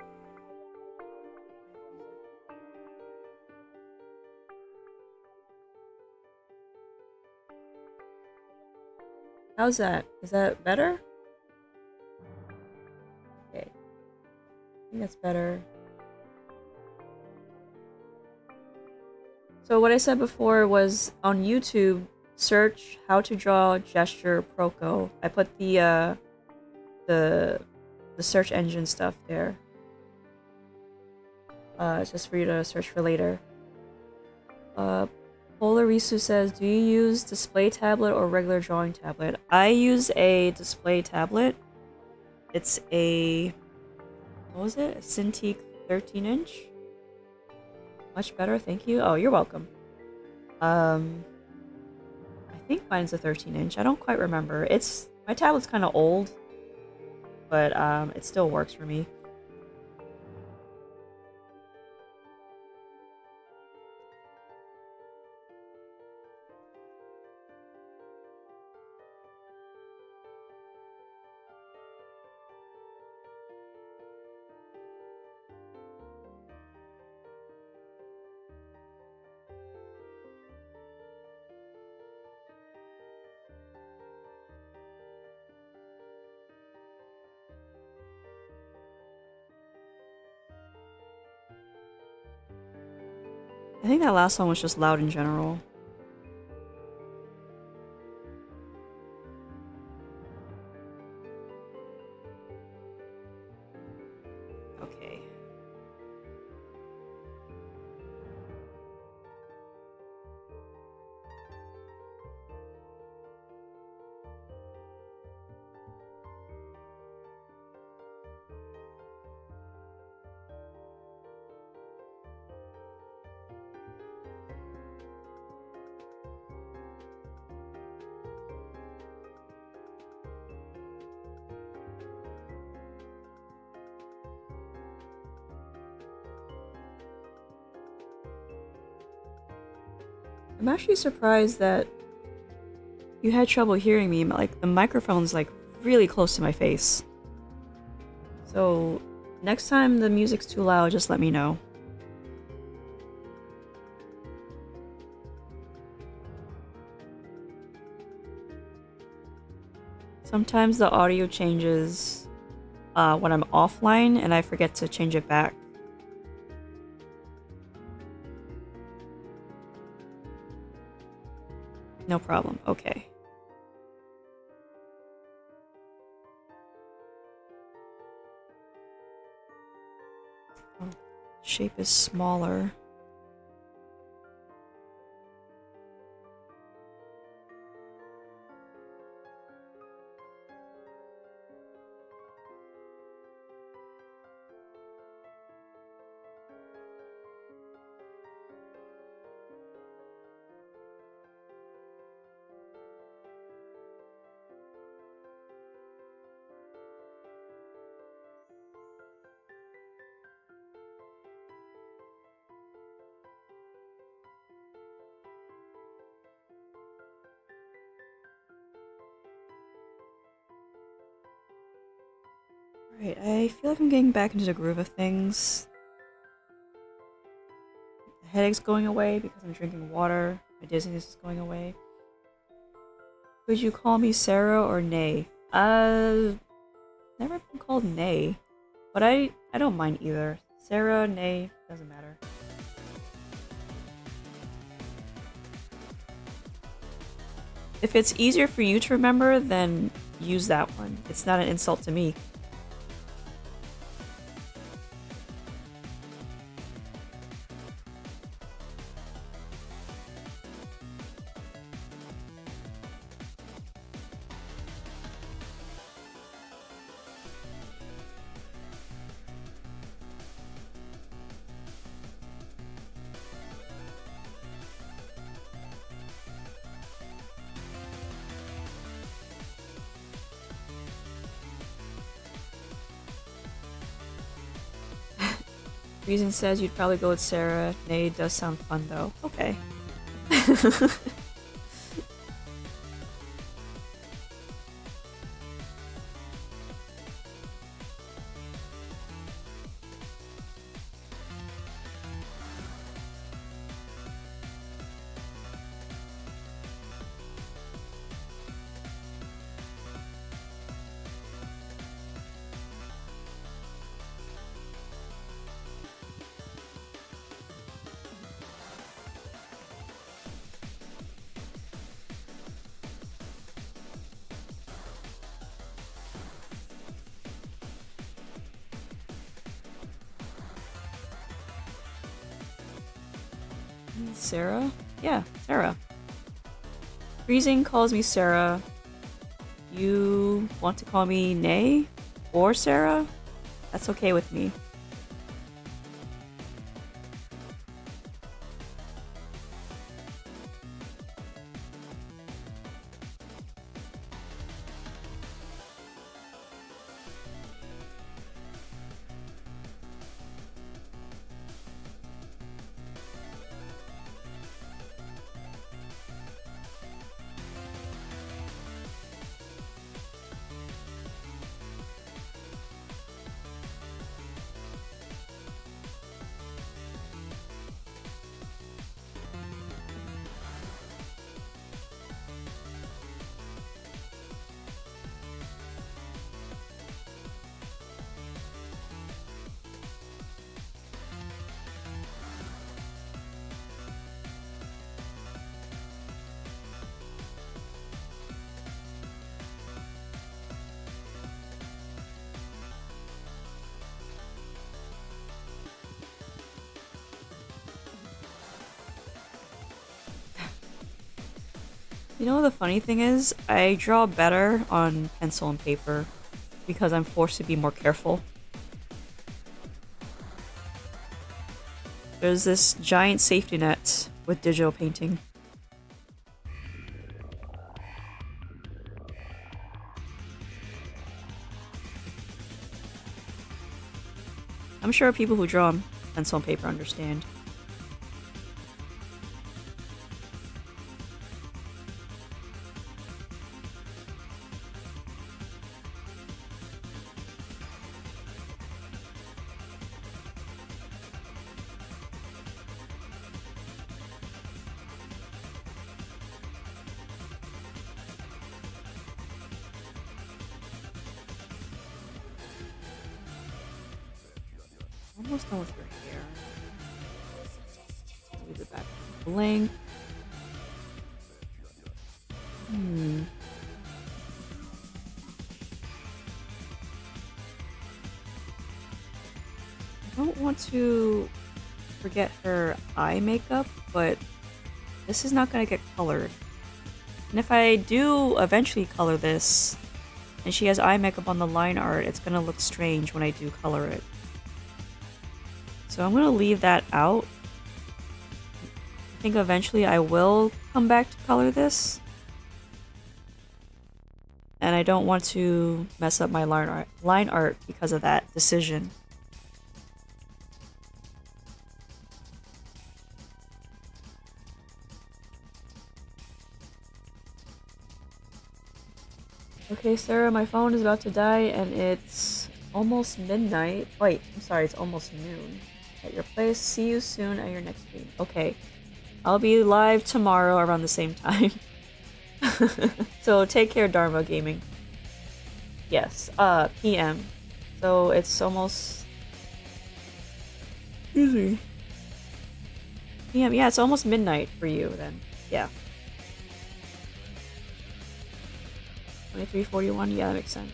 How's that? Is that better? Okay. I think that's better. So what I said before was on YouTube, search how to draw gesture Proko. I put the search engine stuff there. Just for you to search for later. Polarisu says, do you use display tablet or regular drawing tablet? I use a display tablet. It's a, what was it? A Cintiq 13-inch? Much better, thank you. Oh, you're welcome. I think mine's a 13-inch. I don't quite remember. My tablet's kind of old, but it still works for me. I think that last one was just loud in general. Okay. I'm actually surprised that you had trouble hearing me. Like, the microphone's like really close to my face. So, next time the music's too loud, just let me know. Sometimes the audio changes when I'm offline and I forget to change it back. No problem. Okay. Oh, shape is smaller. Right, I feel like I'm getting back into the groove of things. The headache's going away because I'm drinking water. My dizziness is going away. Would you call me Sarah or Nay? Never been called Nay. But I don't mind either. Sarah, Nay, doesn't matter. If it's easier for you to remember, then use that one. It's not an insult to me. Reason says you'd probably go with Sarah. Nay does sound fun though. Okay. Sarah? Yeah, Sarah. Freezing calls me Sarah. You want to call me Nay or Sarah? That's okay with me. You know, the funny thing is, I draw better on pencil and paper because I'm forced to be more careful. There's this giant safety net with digital painting. I'm sure people who draw on pencil and paper understand. almost done with your hair. Leave the back blank. I don't want to forget her eye makeup, but this is not gonna get colored. And if I do eventually color this, and she has eye makeup on the line art, it's gonna look strange when I do color it. So I'm gonna leave that out. I think eventually I will come back to color this. And I don't want to mess up my line art because of that decision. Okay, Sarah, my phone is about to die and it's almost midnight. Wait, I'm sorry, it's almost noon. At your place, see you soon at your next meeting. Okay, I'll be live tomorrow around the same time. So take care, Dharma Gaming. Yes, PM. So it's almost... Excuse me. PM, yeah, it's almost midnight for you then. Yeah. 23:41, yeah, that makes sense.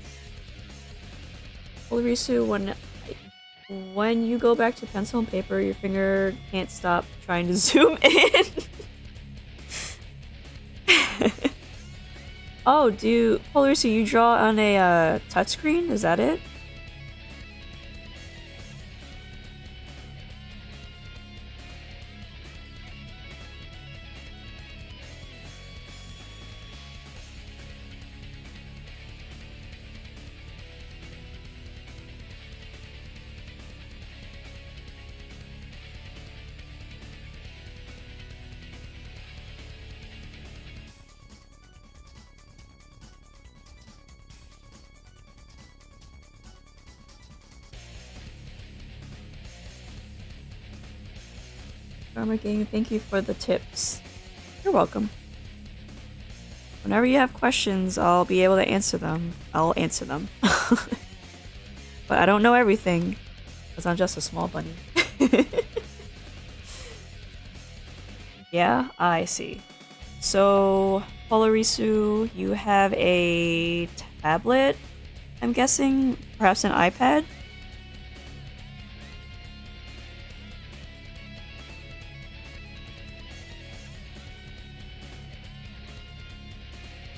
Ulrisu, when you go back to pencil and paper, your finger can't stop trying to zoom in. Oh, Ulrisu, you draw on a touchscreen? Is that it? Dharma Gaming, thank you for the tips. You're welcome. Whenever you have questions, I'll be able to answer them. I'll answer them. But I don't know everything, because I'm just a small bunny. Yeah, I see. So, Polarisu, you have a tablet, I'm guessing? Perhaps an iPad?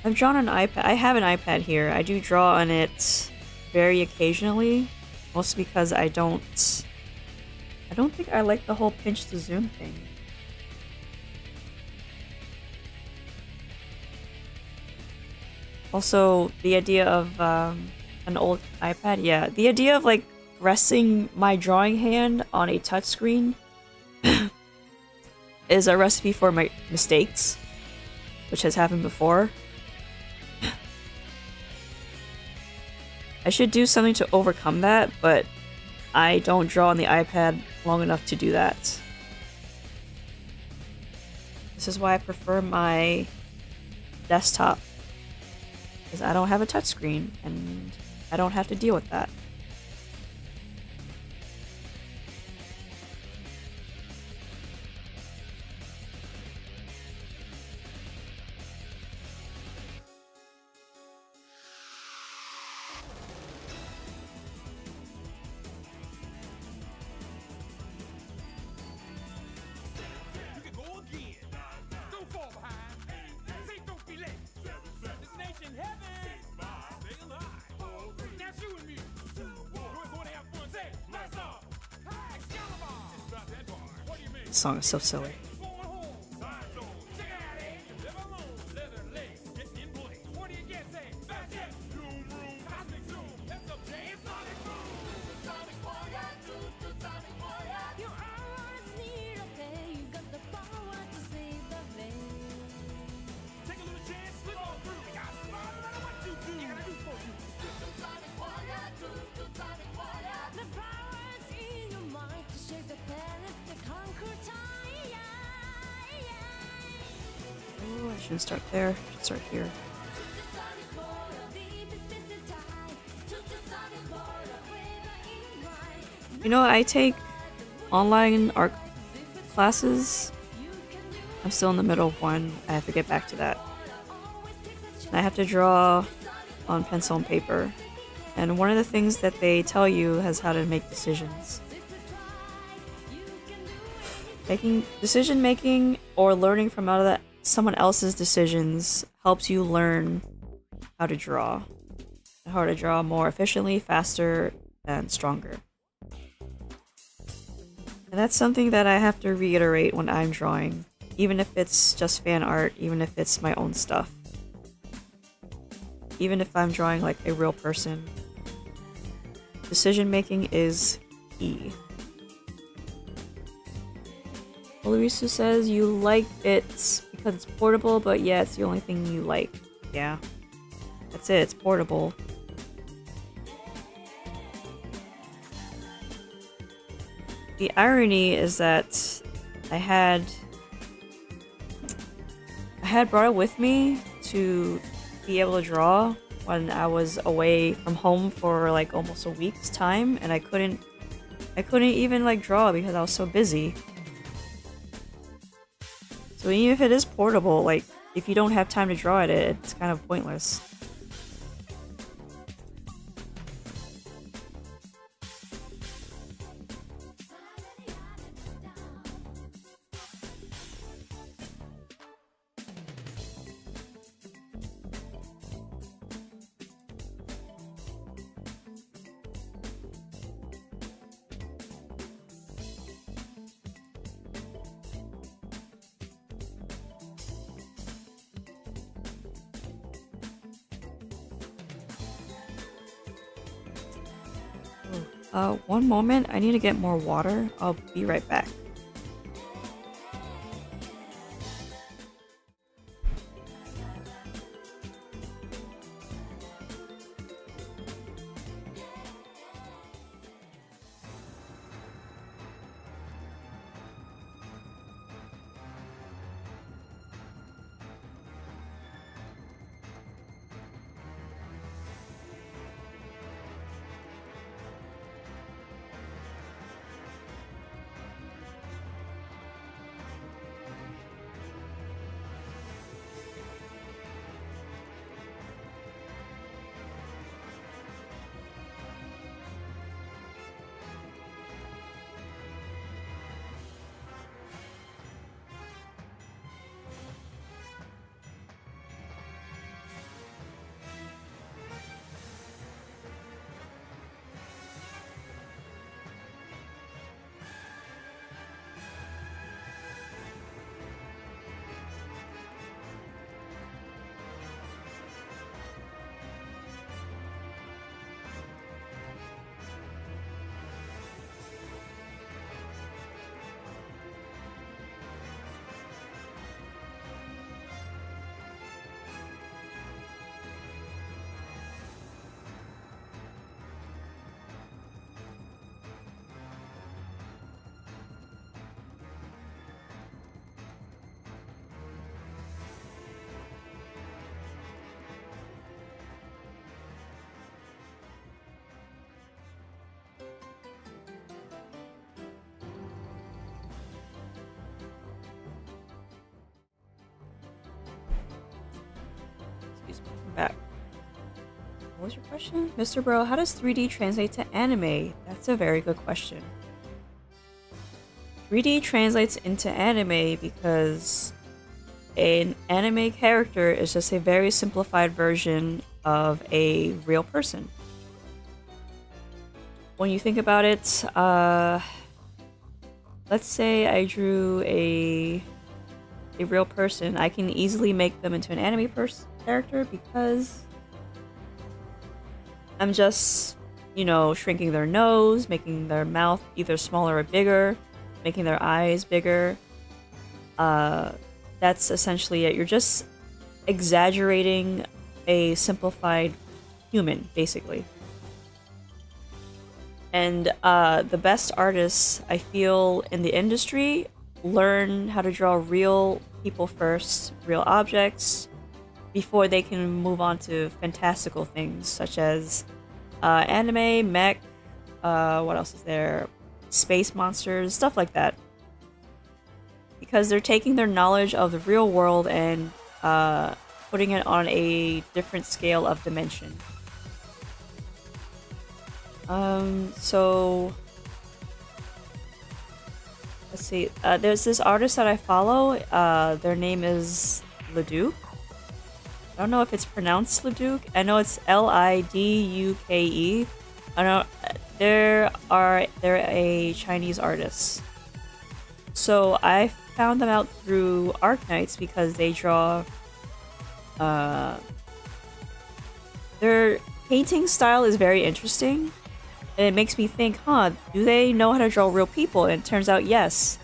I've drawn an iPad. I have an iPad here. I do draw on it very occasionally, mostly because I don't think I like the whole pinch to zoom thing. Also, the idea of an old iPad, yeah, the idea of like resting my drawing hand on a touchscreen is a recipe for my mistakes, which has happened before. I should do something to overcome that, but I don't draw on the iPad long enough to do that. This is why I prefer my desktop, because I don't have a touchscreen, and I don't have to deal with that. This song is so silly. Shouldn't start there, should start here. You know, I take online art classes. I'm still in the middle of one. I have to get back to that. And I have to draw on pencil and paper. And one of the things that they tell you is how to make decisions. Decision making or learning from someone else's decisions helps you learn how to draw. How to draw more efficiently, faster, and stronger. And that's something that I have to reiterate when I'm drawing, even if it's just fan art, even if it's my own stuff. Even if I'm drawing like a real person. Decision making is key. Olarisu says you like it because it's portable, but yeah, it's the only thing you like. Yeah. That's it, it's portable. The irony is that I had brought it with me to be able to draw when I was away from home for like almost a week's time, and I couldn't even like draw because I was so busy. So even if it is portable, like if you don't have time to draw at it, it's kind of pointless. One moment, I need to get more water. I'll be right back. Back. What was your question? Mr. Bro, how does 3D translate to anime? That's a very good question. 3D translates into anime because an anime character is just a very simplified version of a real person. When you think about it, let's say I drew a real person, I can easily make them into an anime character because I'm just, you know, shrinking their nose, making their mouth either smaller or bigger, making their eyes bigger. That's essentially it. You're just exaggerating a simplified human, basically. And the best artists, I feel, in the industry learn how to draw real people first, real objects, before they can move on to fantastical things such as anime, mech, what else is there? space monsters, stuff like that. Because they're taking their knowledge of the real world and putting it on a different scale of dimension. So let's see. There's this artist that I follow. Their name is Leduc. I don't know if it's pronounced Leduc. I know it's Liduke. I know they're a Chinese artist. So I found them out through Arknights because they draw. Their painting style is very interesting. And it makes me think, huh, do they know how to draw real people? And it turns out, yes.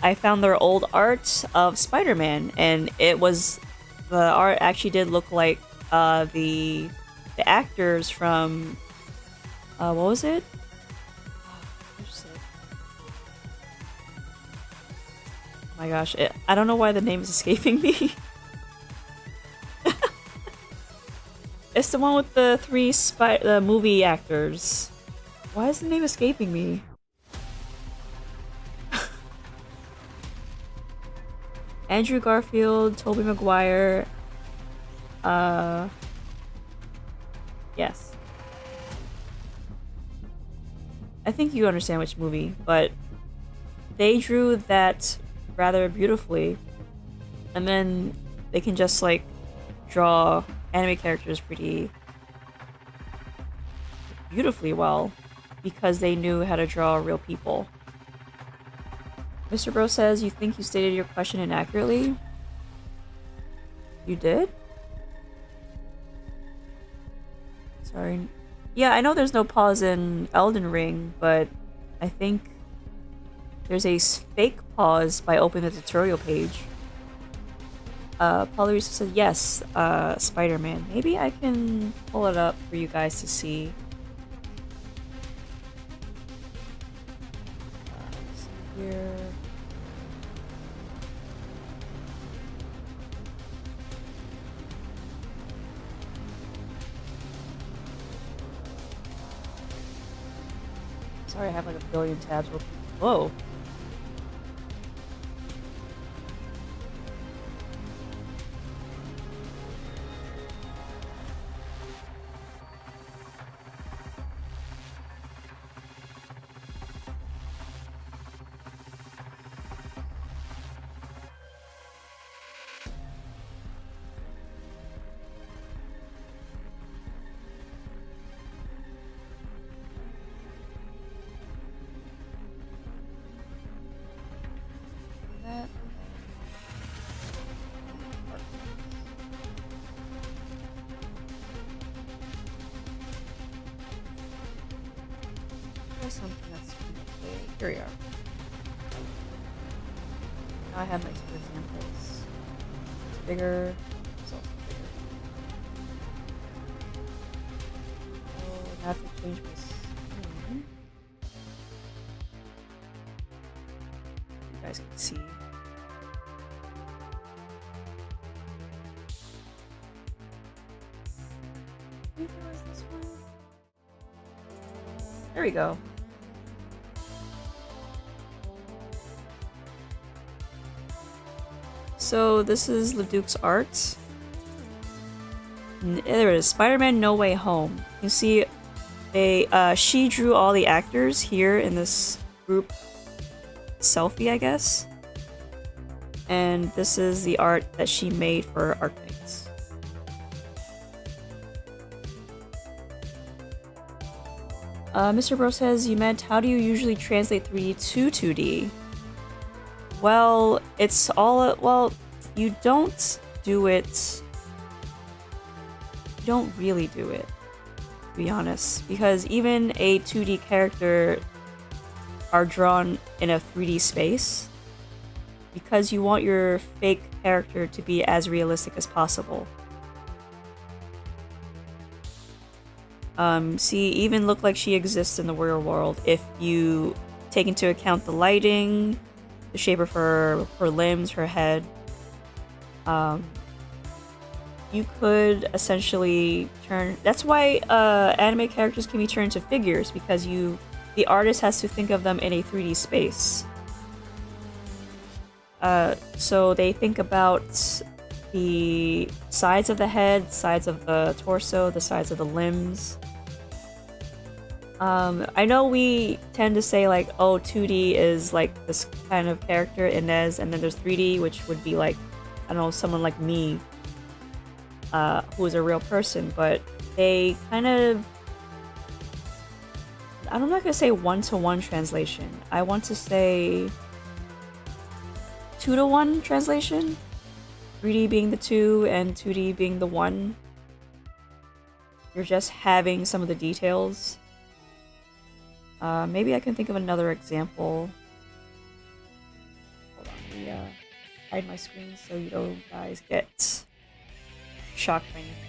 I found their old art of Spider-Man, and the art actually did look like the actors from what was it? Oh my gosh, I don't know why the name is escaping me. It's the one with the three movie actors. Why is the name escaping me? Andrew Garfield, Tobey Maguire. Yes. I think you understand which movie, but they drew that rather beautifully. And then they can just like draw anime characters pretty beautifully well because they knew how to draw real people. Mr. Bro says, you think you stated your question inaccurately? You did? Sorry. Yeah, I know there's no pause in Elden Ring, but I think there's a fake pause by opening the tutorial page. Polyrisa said, yes, Spider-Man. Maybe I can pull it up for you guys to see. Here. Sorry, I have like a billion tabs open. Whoa. Something that's okay. Here we are. Now I have my two examples. It's bigger. It's also bigger. Oh, I have to change my screen. You guys can see. Maybe it was this one. There we go. So this is Leduc's art. There it is, Spider-Man No Way Home. You see, she drew all the actors here in this group selfie, I guess. And this is the art that she made for Arknights. Mr. Bro says, you meant, how do you usually translate 3D to 2D? Well, it's all, well, you don't do it, you don't really do it, to be honest, because even a 2D character are drawn in a 3D space, because you want your fake character to be as realistic as possible. See, even look like she exists in the real world if you take into account the lighting, the shape of her limbs, her head. You could essentially turn... That's why anime characters can be turned into figures, because you the artist has to think of them in a 3D space. So they think about the sides of the head, sides of the torso, the sides of the limbs. I know we tend to say like, oh, 2D is like this kind of character in NES, and then there's 3D, which would be like, I don't know, someone like me, who is a real person, but they kind of... I'm not gonna say one-to-one translation. I want to say 2-to-1 translation. 3D being the 2 and 2D being the 1. You're just having some of the details. Maybe I can think of another example. Hold on, let me hide my screen so you don't guys get shocked by anything.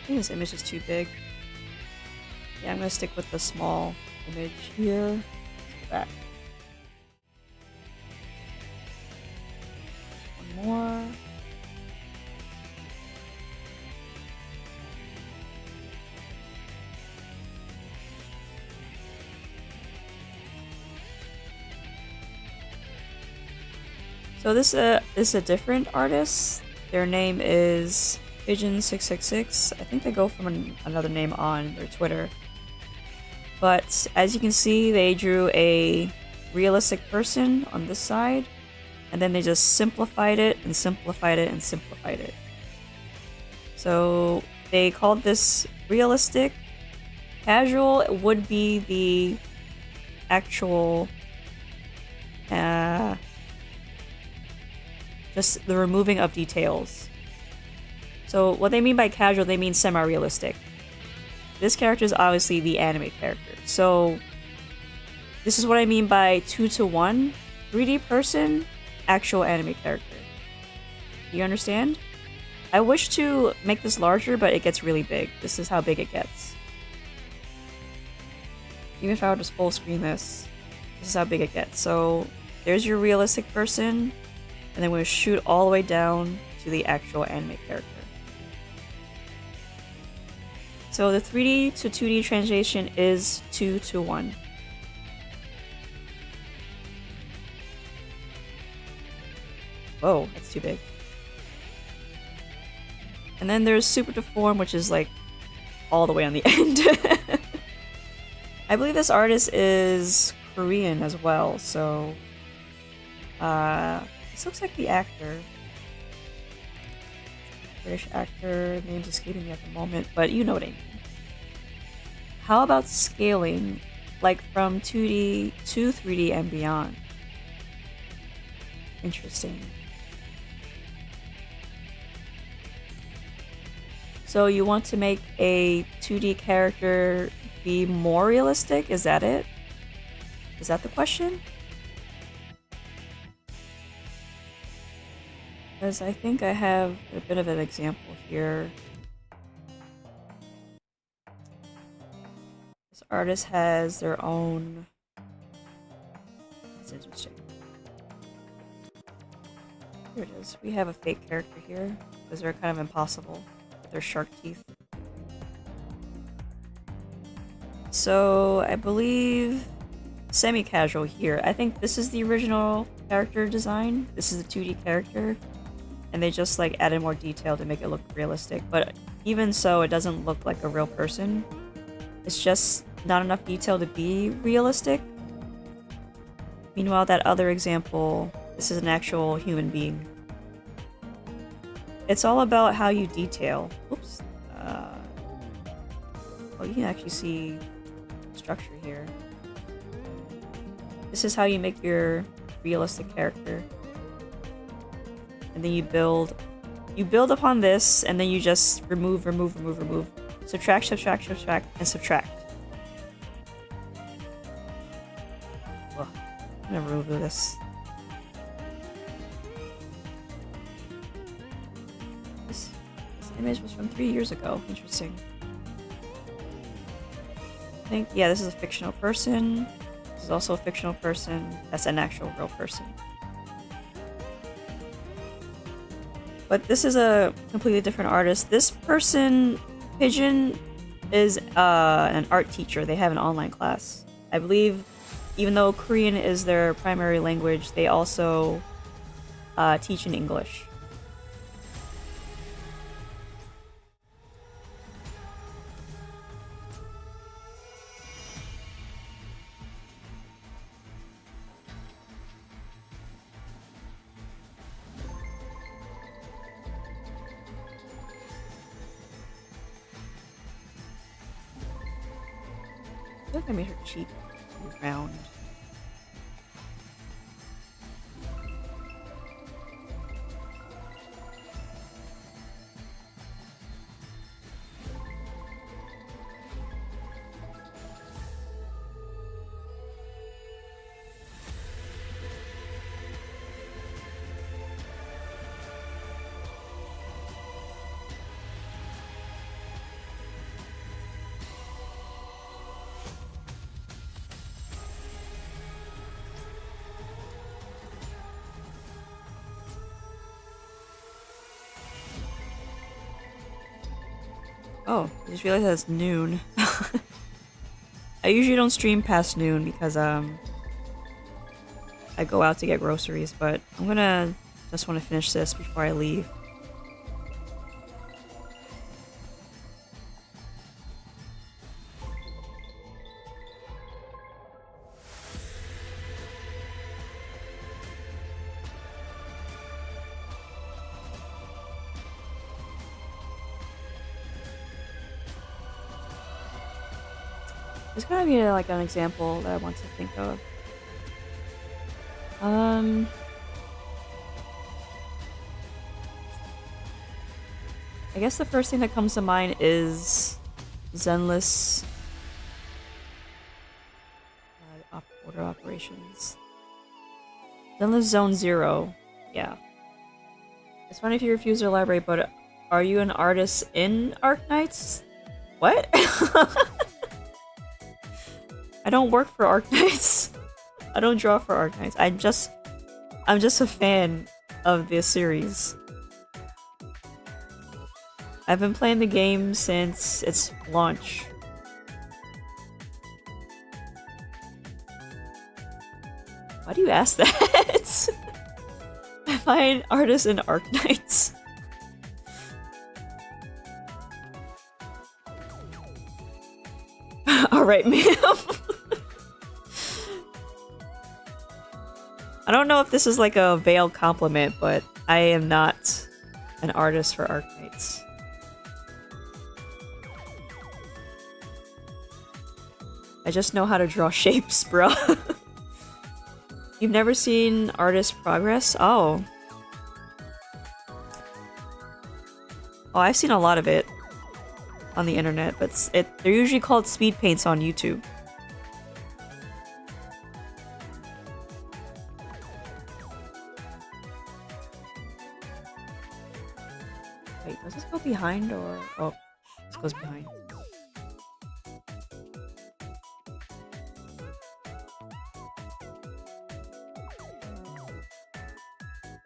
I think this image is too big. Yeah, I'm gonna stick with the small image here. Let's go back. One more. So this is a different artist. Their name is Pigeon666. I think they go from another name on their Twitter. But as you can see, they drew a realistic person on this side, and then they just simplified it and simplified it and simplified it. So they called this realistic. Casual would be the actual just the removing of details. So what they mean by casual, they mean semi-realistic. This character is obviously the anime character. So this is what I mean by 2-to-1. 3D person, actual anime character. Do you understand? I wish to make this larger, but it gets really big. This is how big it gets. Even if I were to full screen this, this is how big it gets. So there's your realistic person, and then we're gonna shoot all the way down to the actual anime character. So the 3D to 2D translation is 2-to-1. Whoa, that's too big. And then there's super deform, which is like all the way on the end. I believe this artist is Korean as well, so this looks like the actor. British actor, name's escaping me at the moment, but you know what I mean. How about scaling, like from 2D to 3D and beyond? Interesting. So you want to make a 2D character be more realistic? Is that it? Is that the question? Because I think I have a bit of an example here. This artist has their own... That's interesting. Here it is. We have a fake character here, because they're kind of impossible with their shark teeth. So, I believe semi-casual here. I think this is the original character design. This is the 2D character. And they just like added more detail to make it look realistic. But even so, it doesn't look like a real person. It's just not enough detail to be realistic. Meanwhile, that other example, this is an actual human being. It's all about how you detail. Oops. Oh, you can actually see structure here. This is how you make your realistic character. And then you build upon this, and then you just remove, subtract, subtract, subtract, and subtract. Ugh, I'm gonna remove this. This image was from 3 years ago. Interesting. I think, yeah, this is a fictional person. This is also a fictional person. That's an actual real person. But this is a completely different artist. This person, Pigeon, is an art teacher. They have an online class. I believe, even though Korean is their primary language, they also teach in English. I feel like I made her cheek round. Oh, I just realized that it's noon. I usually don't stream past noon because I go out to get groceries, but I'm gonna just want to finish this before I leave. There's gotta be like an example that I want to think of. I guess the first thing that comes to mind is Zenless order operations. Zenless Zone Zero. Yeah. It's funny if you refuse to elaborate, but are you an artist in Arknights? What? I don't work for Arknights. I don't draw for Arknights. I'm just a fan of this series. I've been playing the game since its launch. Why do you ask that? Am I an artist in Arknights? Alright, ma'am. I don't know if this is like a veiled compliment, but I am not an artist for Arknights. I just know how to draw shapes, bro. You've never seen artist progress? Oh. Oh, I've seen a lot of it on the internet, but they're usually called speed paints on YouTube. Wait, does this go behind or... Oh, this goes behind.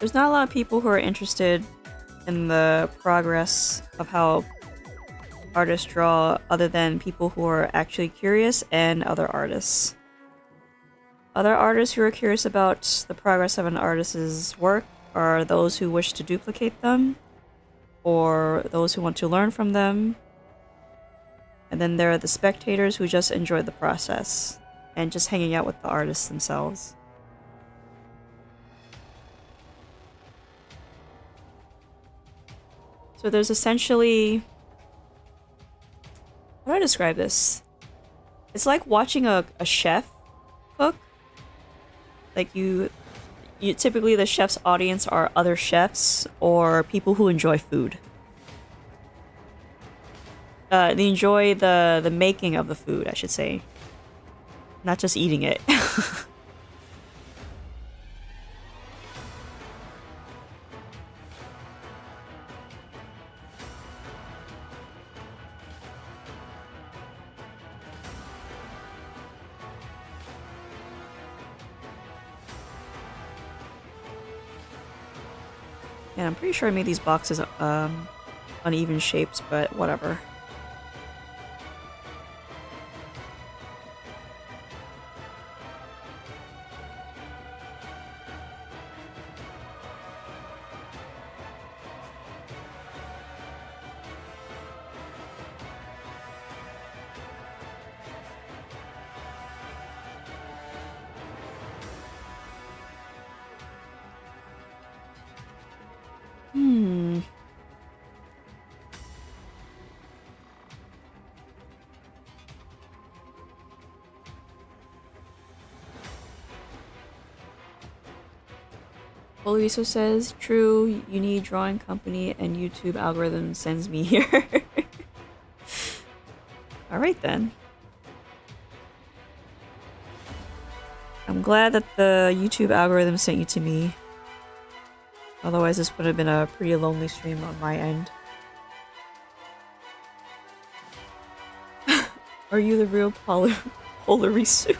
There's not a lot of people who are interested in the progress of how artists draw other than people who are actually curious and other artists. Other artists who are curious about the progress of an artist's work are those who wish to duplicate them, or those who want to learn from them. And then there are the spectators who just enjoy the process and just hanging out with the artists themselves. So there's essentially... How do I describe this? It's like watching a chef cook. Like you typically the chef's audience are other chefs or people who enjoy food. They enjoy the making of the food, I should say. Not just eating it. And I'm pretty sure I made these boxes uneven shapes, but whatever. Luiso says, true, you need drawing company and YouTube algorithm sends me here. Alright then. I'm glad that the YouTube algorithm sent you to me. Otherwise this would have been a pretty lonely stream on my end. Are you the real Polarisu?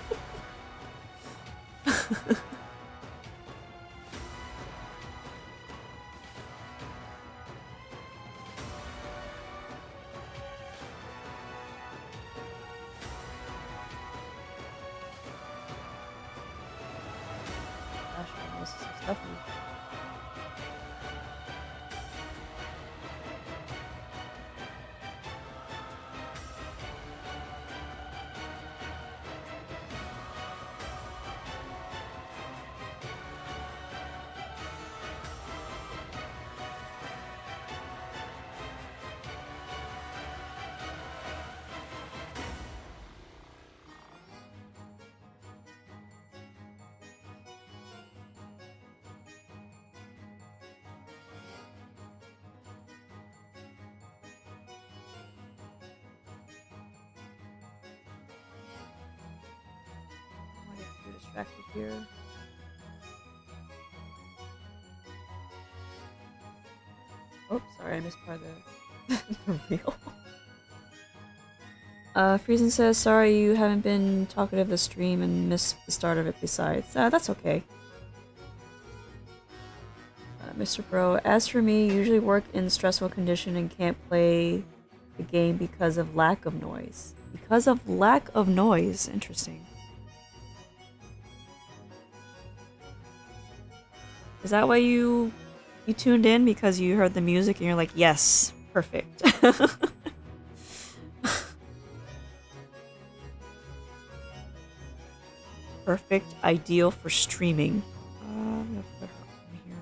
Distracted here. Oh, sorry, I missed part of the reveal. Friesen says, sorry you haven't been talkative the stream and missed the start of it besides. That's okay. Mr. Bro, as for me, usually work in stressful condition and can't play the game because of lack of noise. Because of lack of noise. Interesting. Is that why you tuned in? Because you heard the music and you're like, yes, perfect. Perfect, ideal for streaming. I'm gonna put her on here.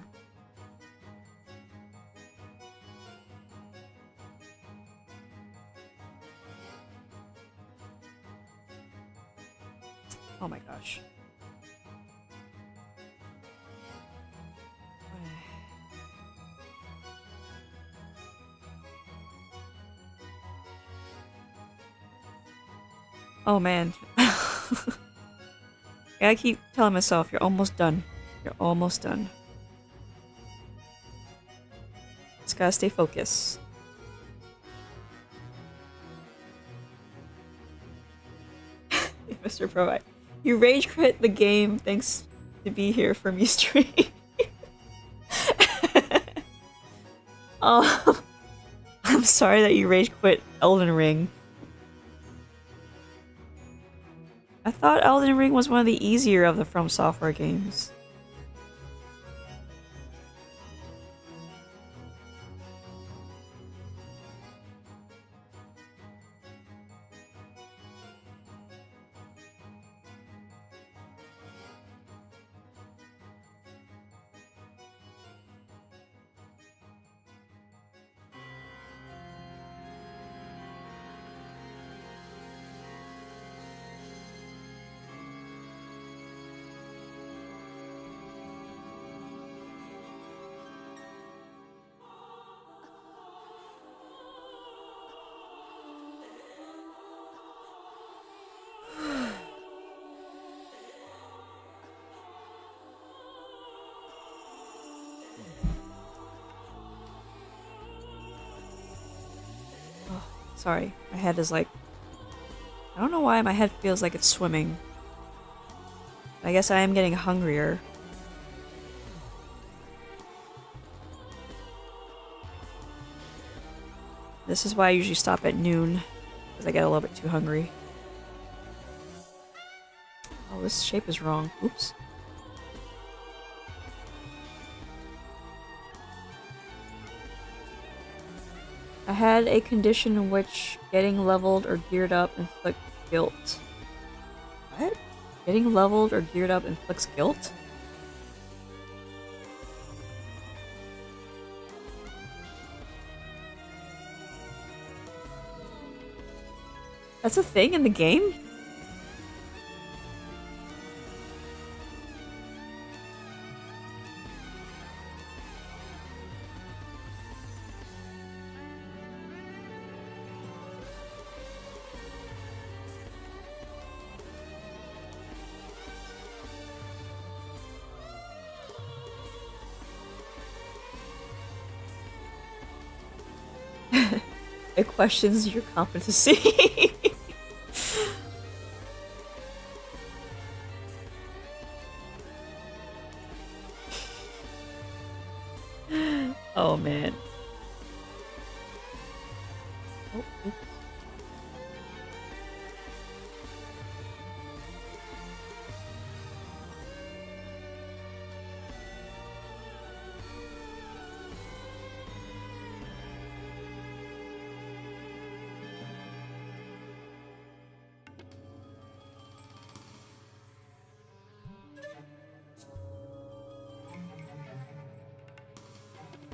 Oh my gosh. Oh man. I keep telling myself, you're almost done. You're almost done. Just gotta stay focused. Mr. Pro, you rage quit the game thanks to be here for me stream. Oh, I'm sorry that you rage quit Elden Ring. I thought Elden Ring was one of the easier of the From Software games. Sorry, my head is like... I don't know why my head feels like it's swimming. I guess I am getting hungrier. This is why I usually stop at noon, because I get a little bit too hungry. Oh, this shape is wrong. Oops. I had a condition in which getting leveled or geared up inflict guilt. What? Getting leveled or geared up inflicts guilt? That's a thing in the game? It questions your competency. Oh man. Oh, oops.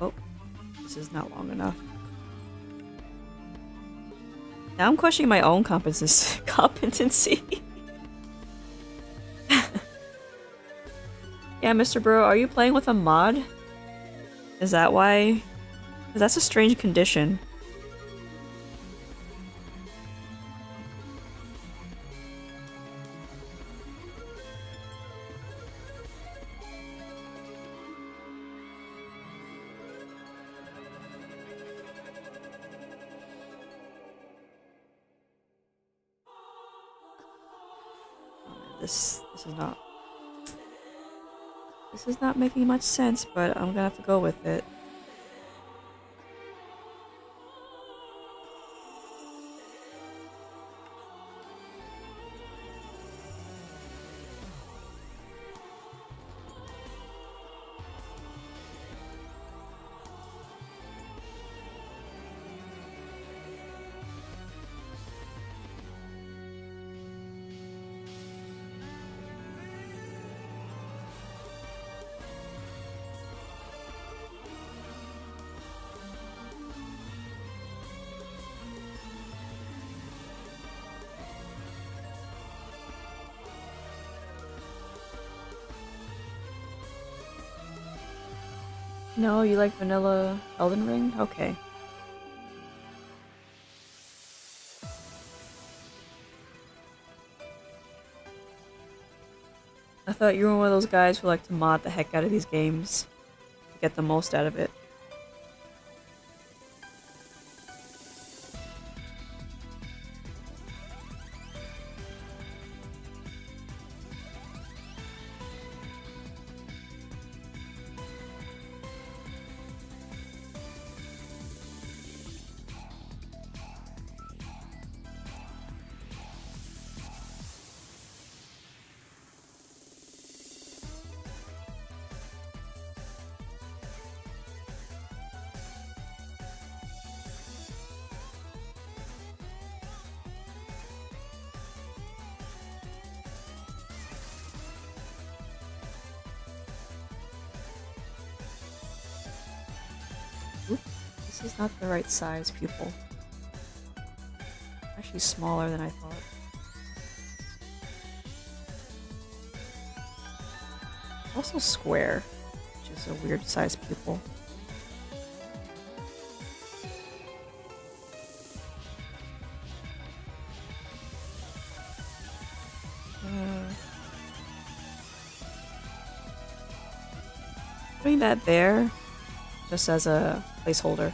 Oh, this is not long enough. Now I'm questioning my own competency. Yeah, Mr. Bro, are you playing with a mod? Is that why? Because that's a strange condition. This is not making much sense, but I'm gonna have to go with it. No, you like vanilla Elden Ring? Okay. I thought you were one of those guys who like to mod the heck out of these games to get the most out of it. Oop, this is not the right size pupil. Actually smaller than I thought. Also square, which is a weird size pupil. Putting that there just as a placeholder.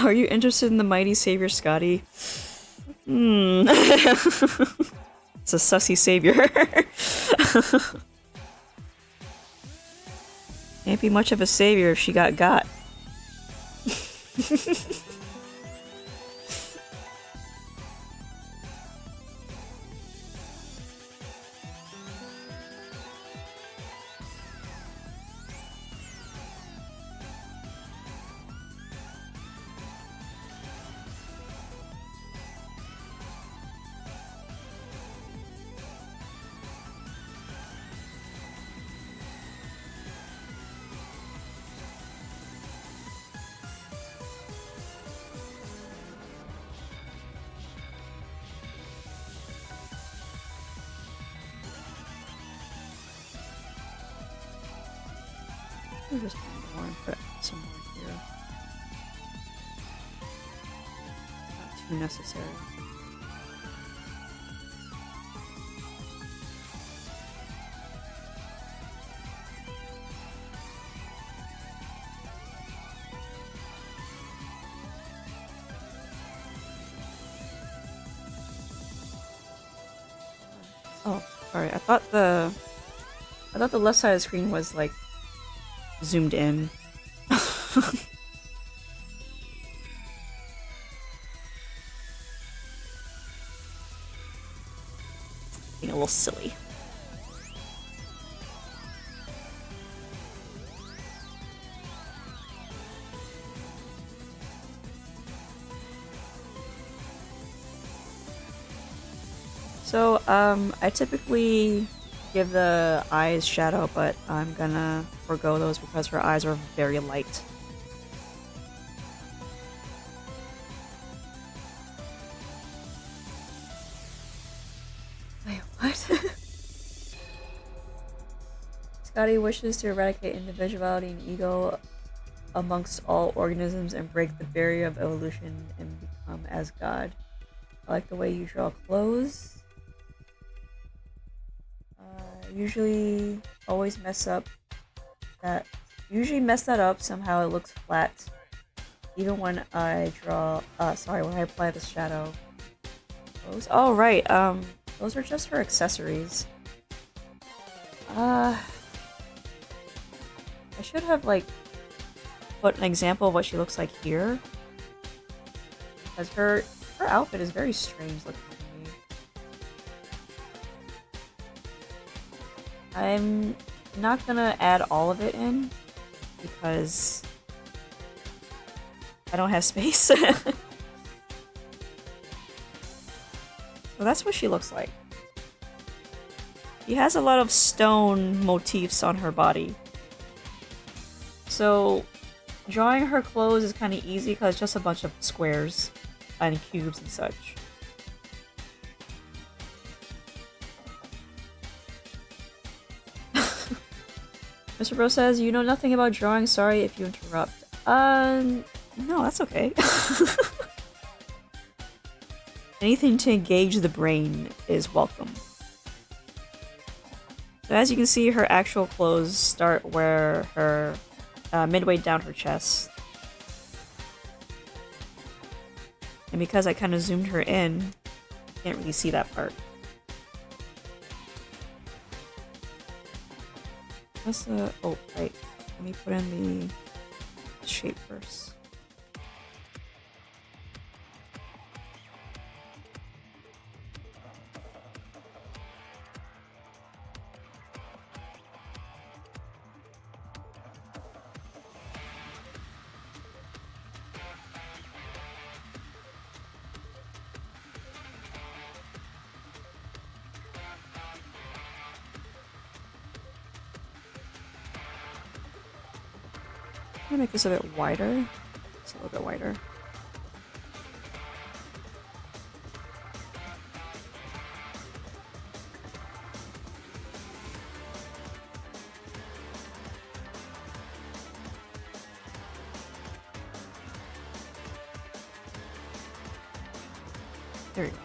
Are you interested in the mighty savior, Scotty? Hmm. It's a sussy savior. Can't be much of a savior if she got. Just more and put some more here. Not too necessary. Oh, sorry. I thought the left side of the screen was like zoomed in. Being a little silly. So, I typically give the eyes shadow, but I'm gonna forego those because her eyes are very light. Wait, what? Scotty wishes to eradicate individuality and ego amongst all organisms and break the barrier of evolution and become as God. I like the way you draw clothes. Usually mess that up. Somehow it looks flat. Even when I draw, when I apply the shadow. Those, oh right, those are just her accessories. I should have like put an example of what she looks like here. Because her outfit is very strange looking. I'm not gonna add all of it in because I don't have space. So that's what she looks like. She has a lot of stone motifs on her body. So drawing her clothes is kind of easy because it's just a bunch of squares and cubes and such. Mr. Bro says, you know nothing about drawing, sorry if you interrupt. No, that's okay. Anything to engage the brain is welcome. So as you can see, her actual clothes start where her, midway down her chest. And because I kind of zoomed her in, you can't really see that part. What's the... oh, right. Let me put in the shape first. I'm gonna make this a bit wider. Just a little bit wider. There you go.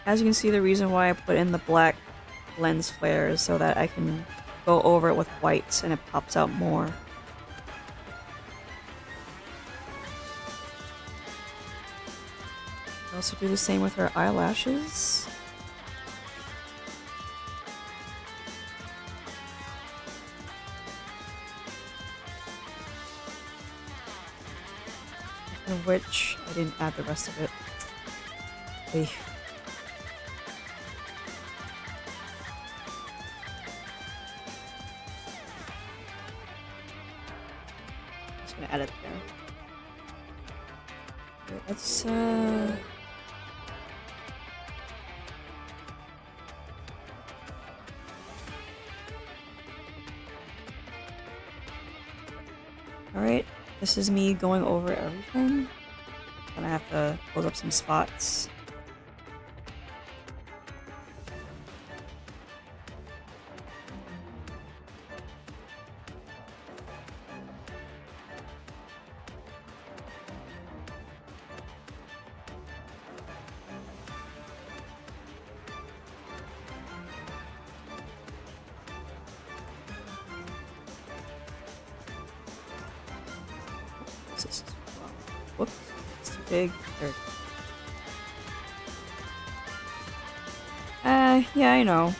As you can see, the reason why I put in the black lens flare is so that I can go over it with whites and it pops out more. I also do the same with her eyelashes. Of which I didn't add the rest of it. Eey. Just gonna add it there. Okay, let's Alright, this is me going over everything. Gonna have to close up some spots. Whoops, it's too big. There. Yeah, I know.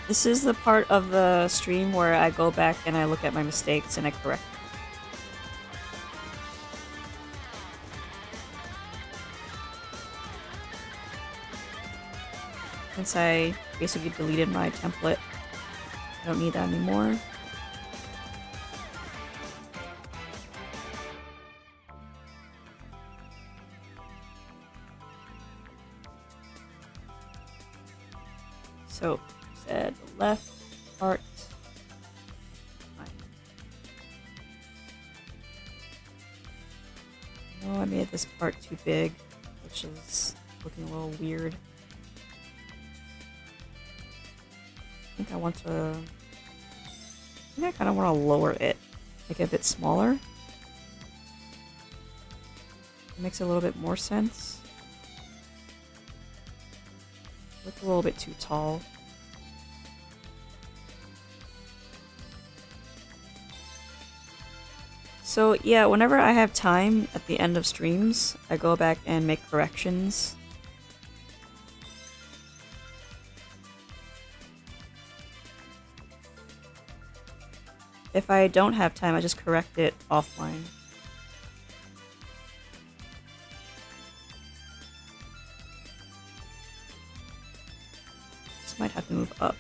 This is the part of the stream where I go back and I look at my mistakes and I correct them. Since I basically deleted my template, I don't need that anymore. So, said the left part. Oh, I made this part too big, which is looking a little weird. I think I want to... I think I kind of want to lower it, make it a bit smaller. It makes a little bit more sense. Look a little bit too tall. So yeah, whenever I have time at the end of streams, I go back and make corrections. If I don't have time, I just correct it offline. This might have to move up.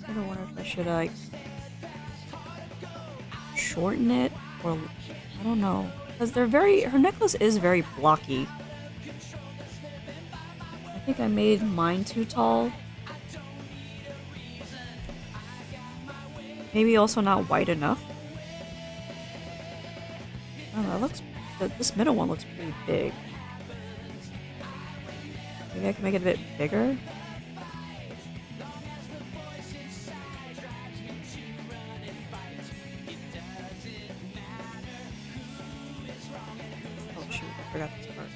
I wonder if I should like shorten it or I don't know, because they're her necklace is very blocky. I think I made mine too tall. Maybe also not wide enough. I don't know, this middle one looks pretty big. Maybe I can make it a bit bigger. Oh shoot, I forgot this part.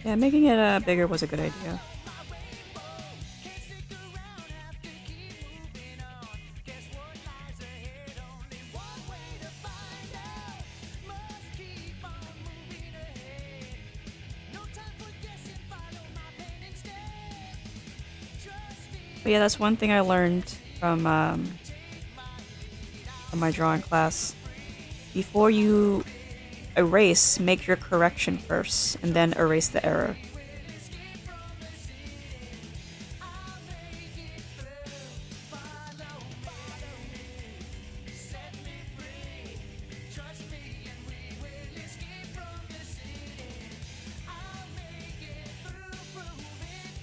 Yeah, making it bigger was a good idea. But yeah, that's one thing I learned from my drawing class. Before you erase, make your correction first, and then erase the error.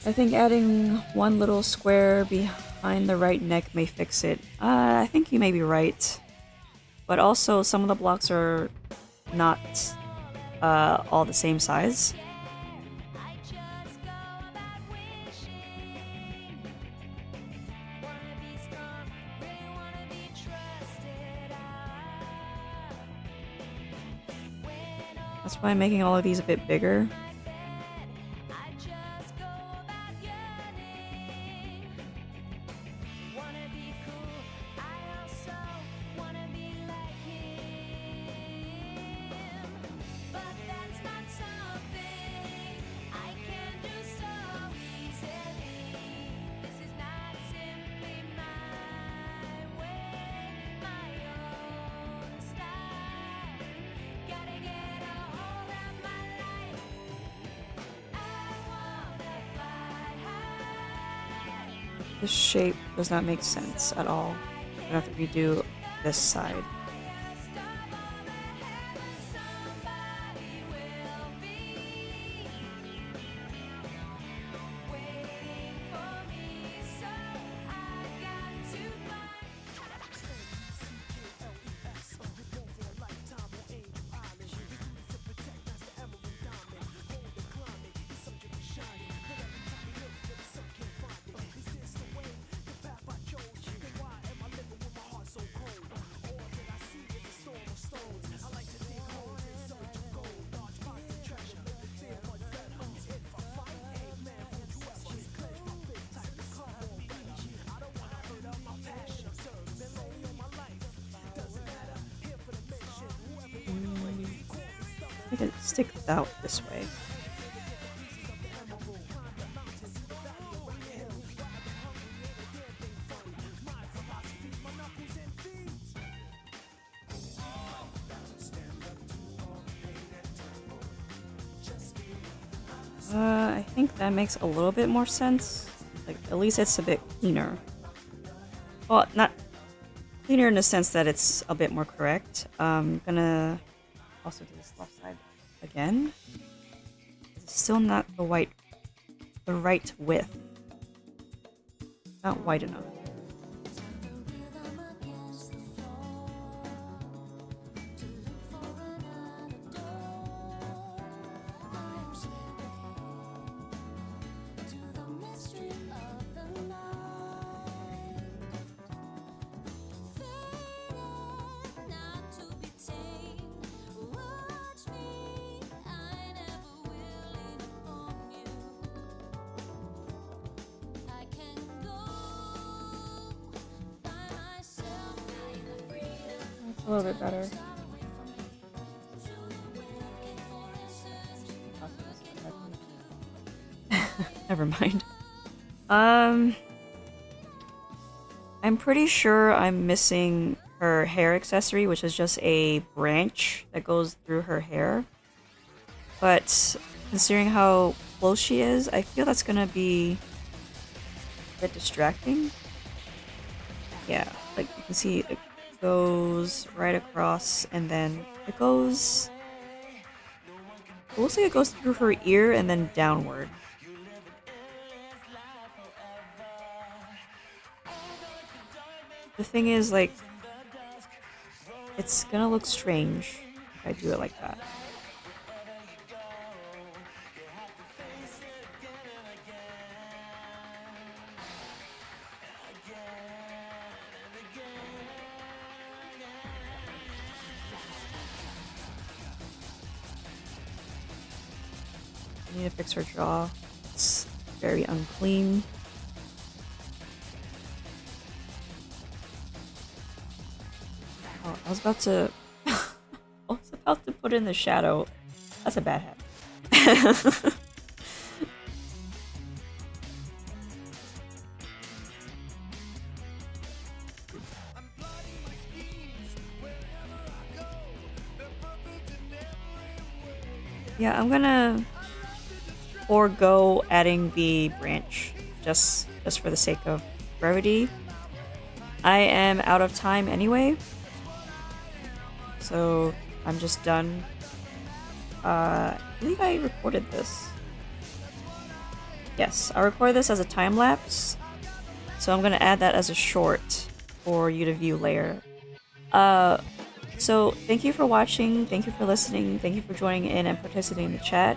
I think adding one little square behind the right neck may fix it. I think you may be right. But also, some of the blocks are not all the same size. That's why I'm making all of these a bit bigger. This shape does not make sense at all. I'm gonna have to redo this side. I can stick it out this way. I think that makes a little bit more sense. Like, at least it's a bit cleaner. Well, not cleaner in the sense that it's a bit more correct. I'm gonna also do this left side again. It's still not the right width. Not wide enough. A little bit better. Never mind. I'm pretty sure I'm missing her hair accessory, which is just a branch that goes through her hair. But considering how close she is, I feel that's gonna be a bit distracting. Yeah, like you can see it goes right across, and then it goes... It looks like it goes through her ear and then downward. The thing is, like, it's gonna look strange if I do it like that. I need to fix her jaw. It's very unclean. Oh, I was about to put in the shadow. That's a bad habit. Yeah, I'm gonna forego adding the branch just for the sake of brevity. I am out of time anyway, so I'm just done. I believe I recorded this. Yes, I recorded this as a time lapse, so I'm gonna add that as a short for you to view later. So thank you for watching, thank you for listening, thank you for joining in and participating in the chat.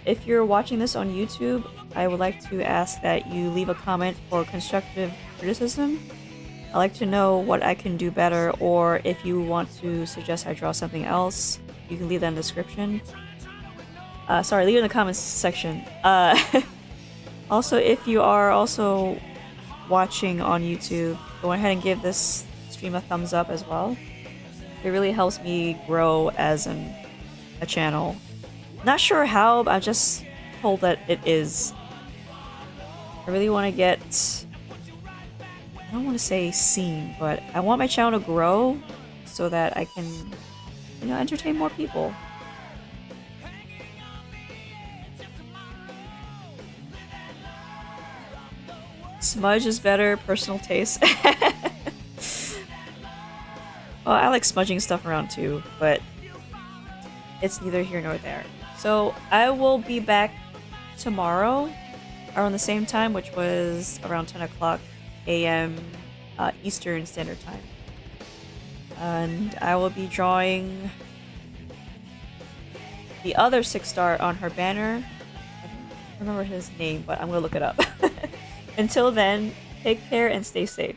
If you're watching this on YouTube, I would like to ask that you leave a comment for constructive criticism. I'd like to know what I can do better, or if you want to suggest I draw something else, you can leave that in the description. Sorry, leave it in the comments section. Also, if you are also watching on YouTube, go ahead and give this stream a thumbs up as well. It really helps me grow as a channel. Not sure how, but I'm just told that it is. I really want to get... I don't want to say seen, but I want my channel to grow so that I can, you know, entertain more people. Smudge is better, personal taste. Well, I like smudging stuff around too, but it's neither here nor there. So I will be back tomorrow around the same time, which was around 10 o'clock a.m. Eastern Standard Time. And I will be drawing the other 6-star on her banner. I don't remember his name, but I'm gonna look it up. Until then, take care and stay safe.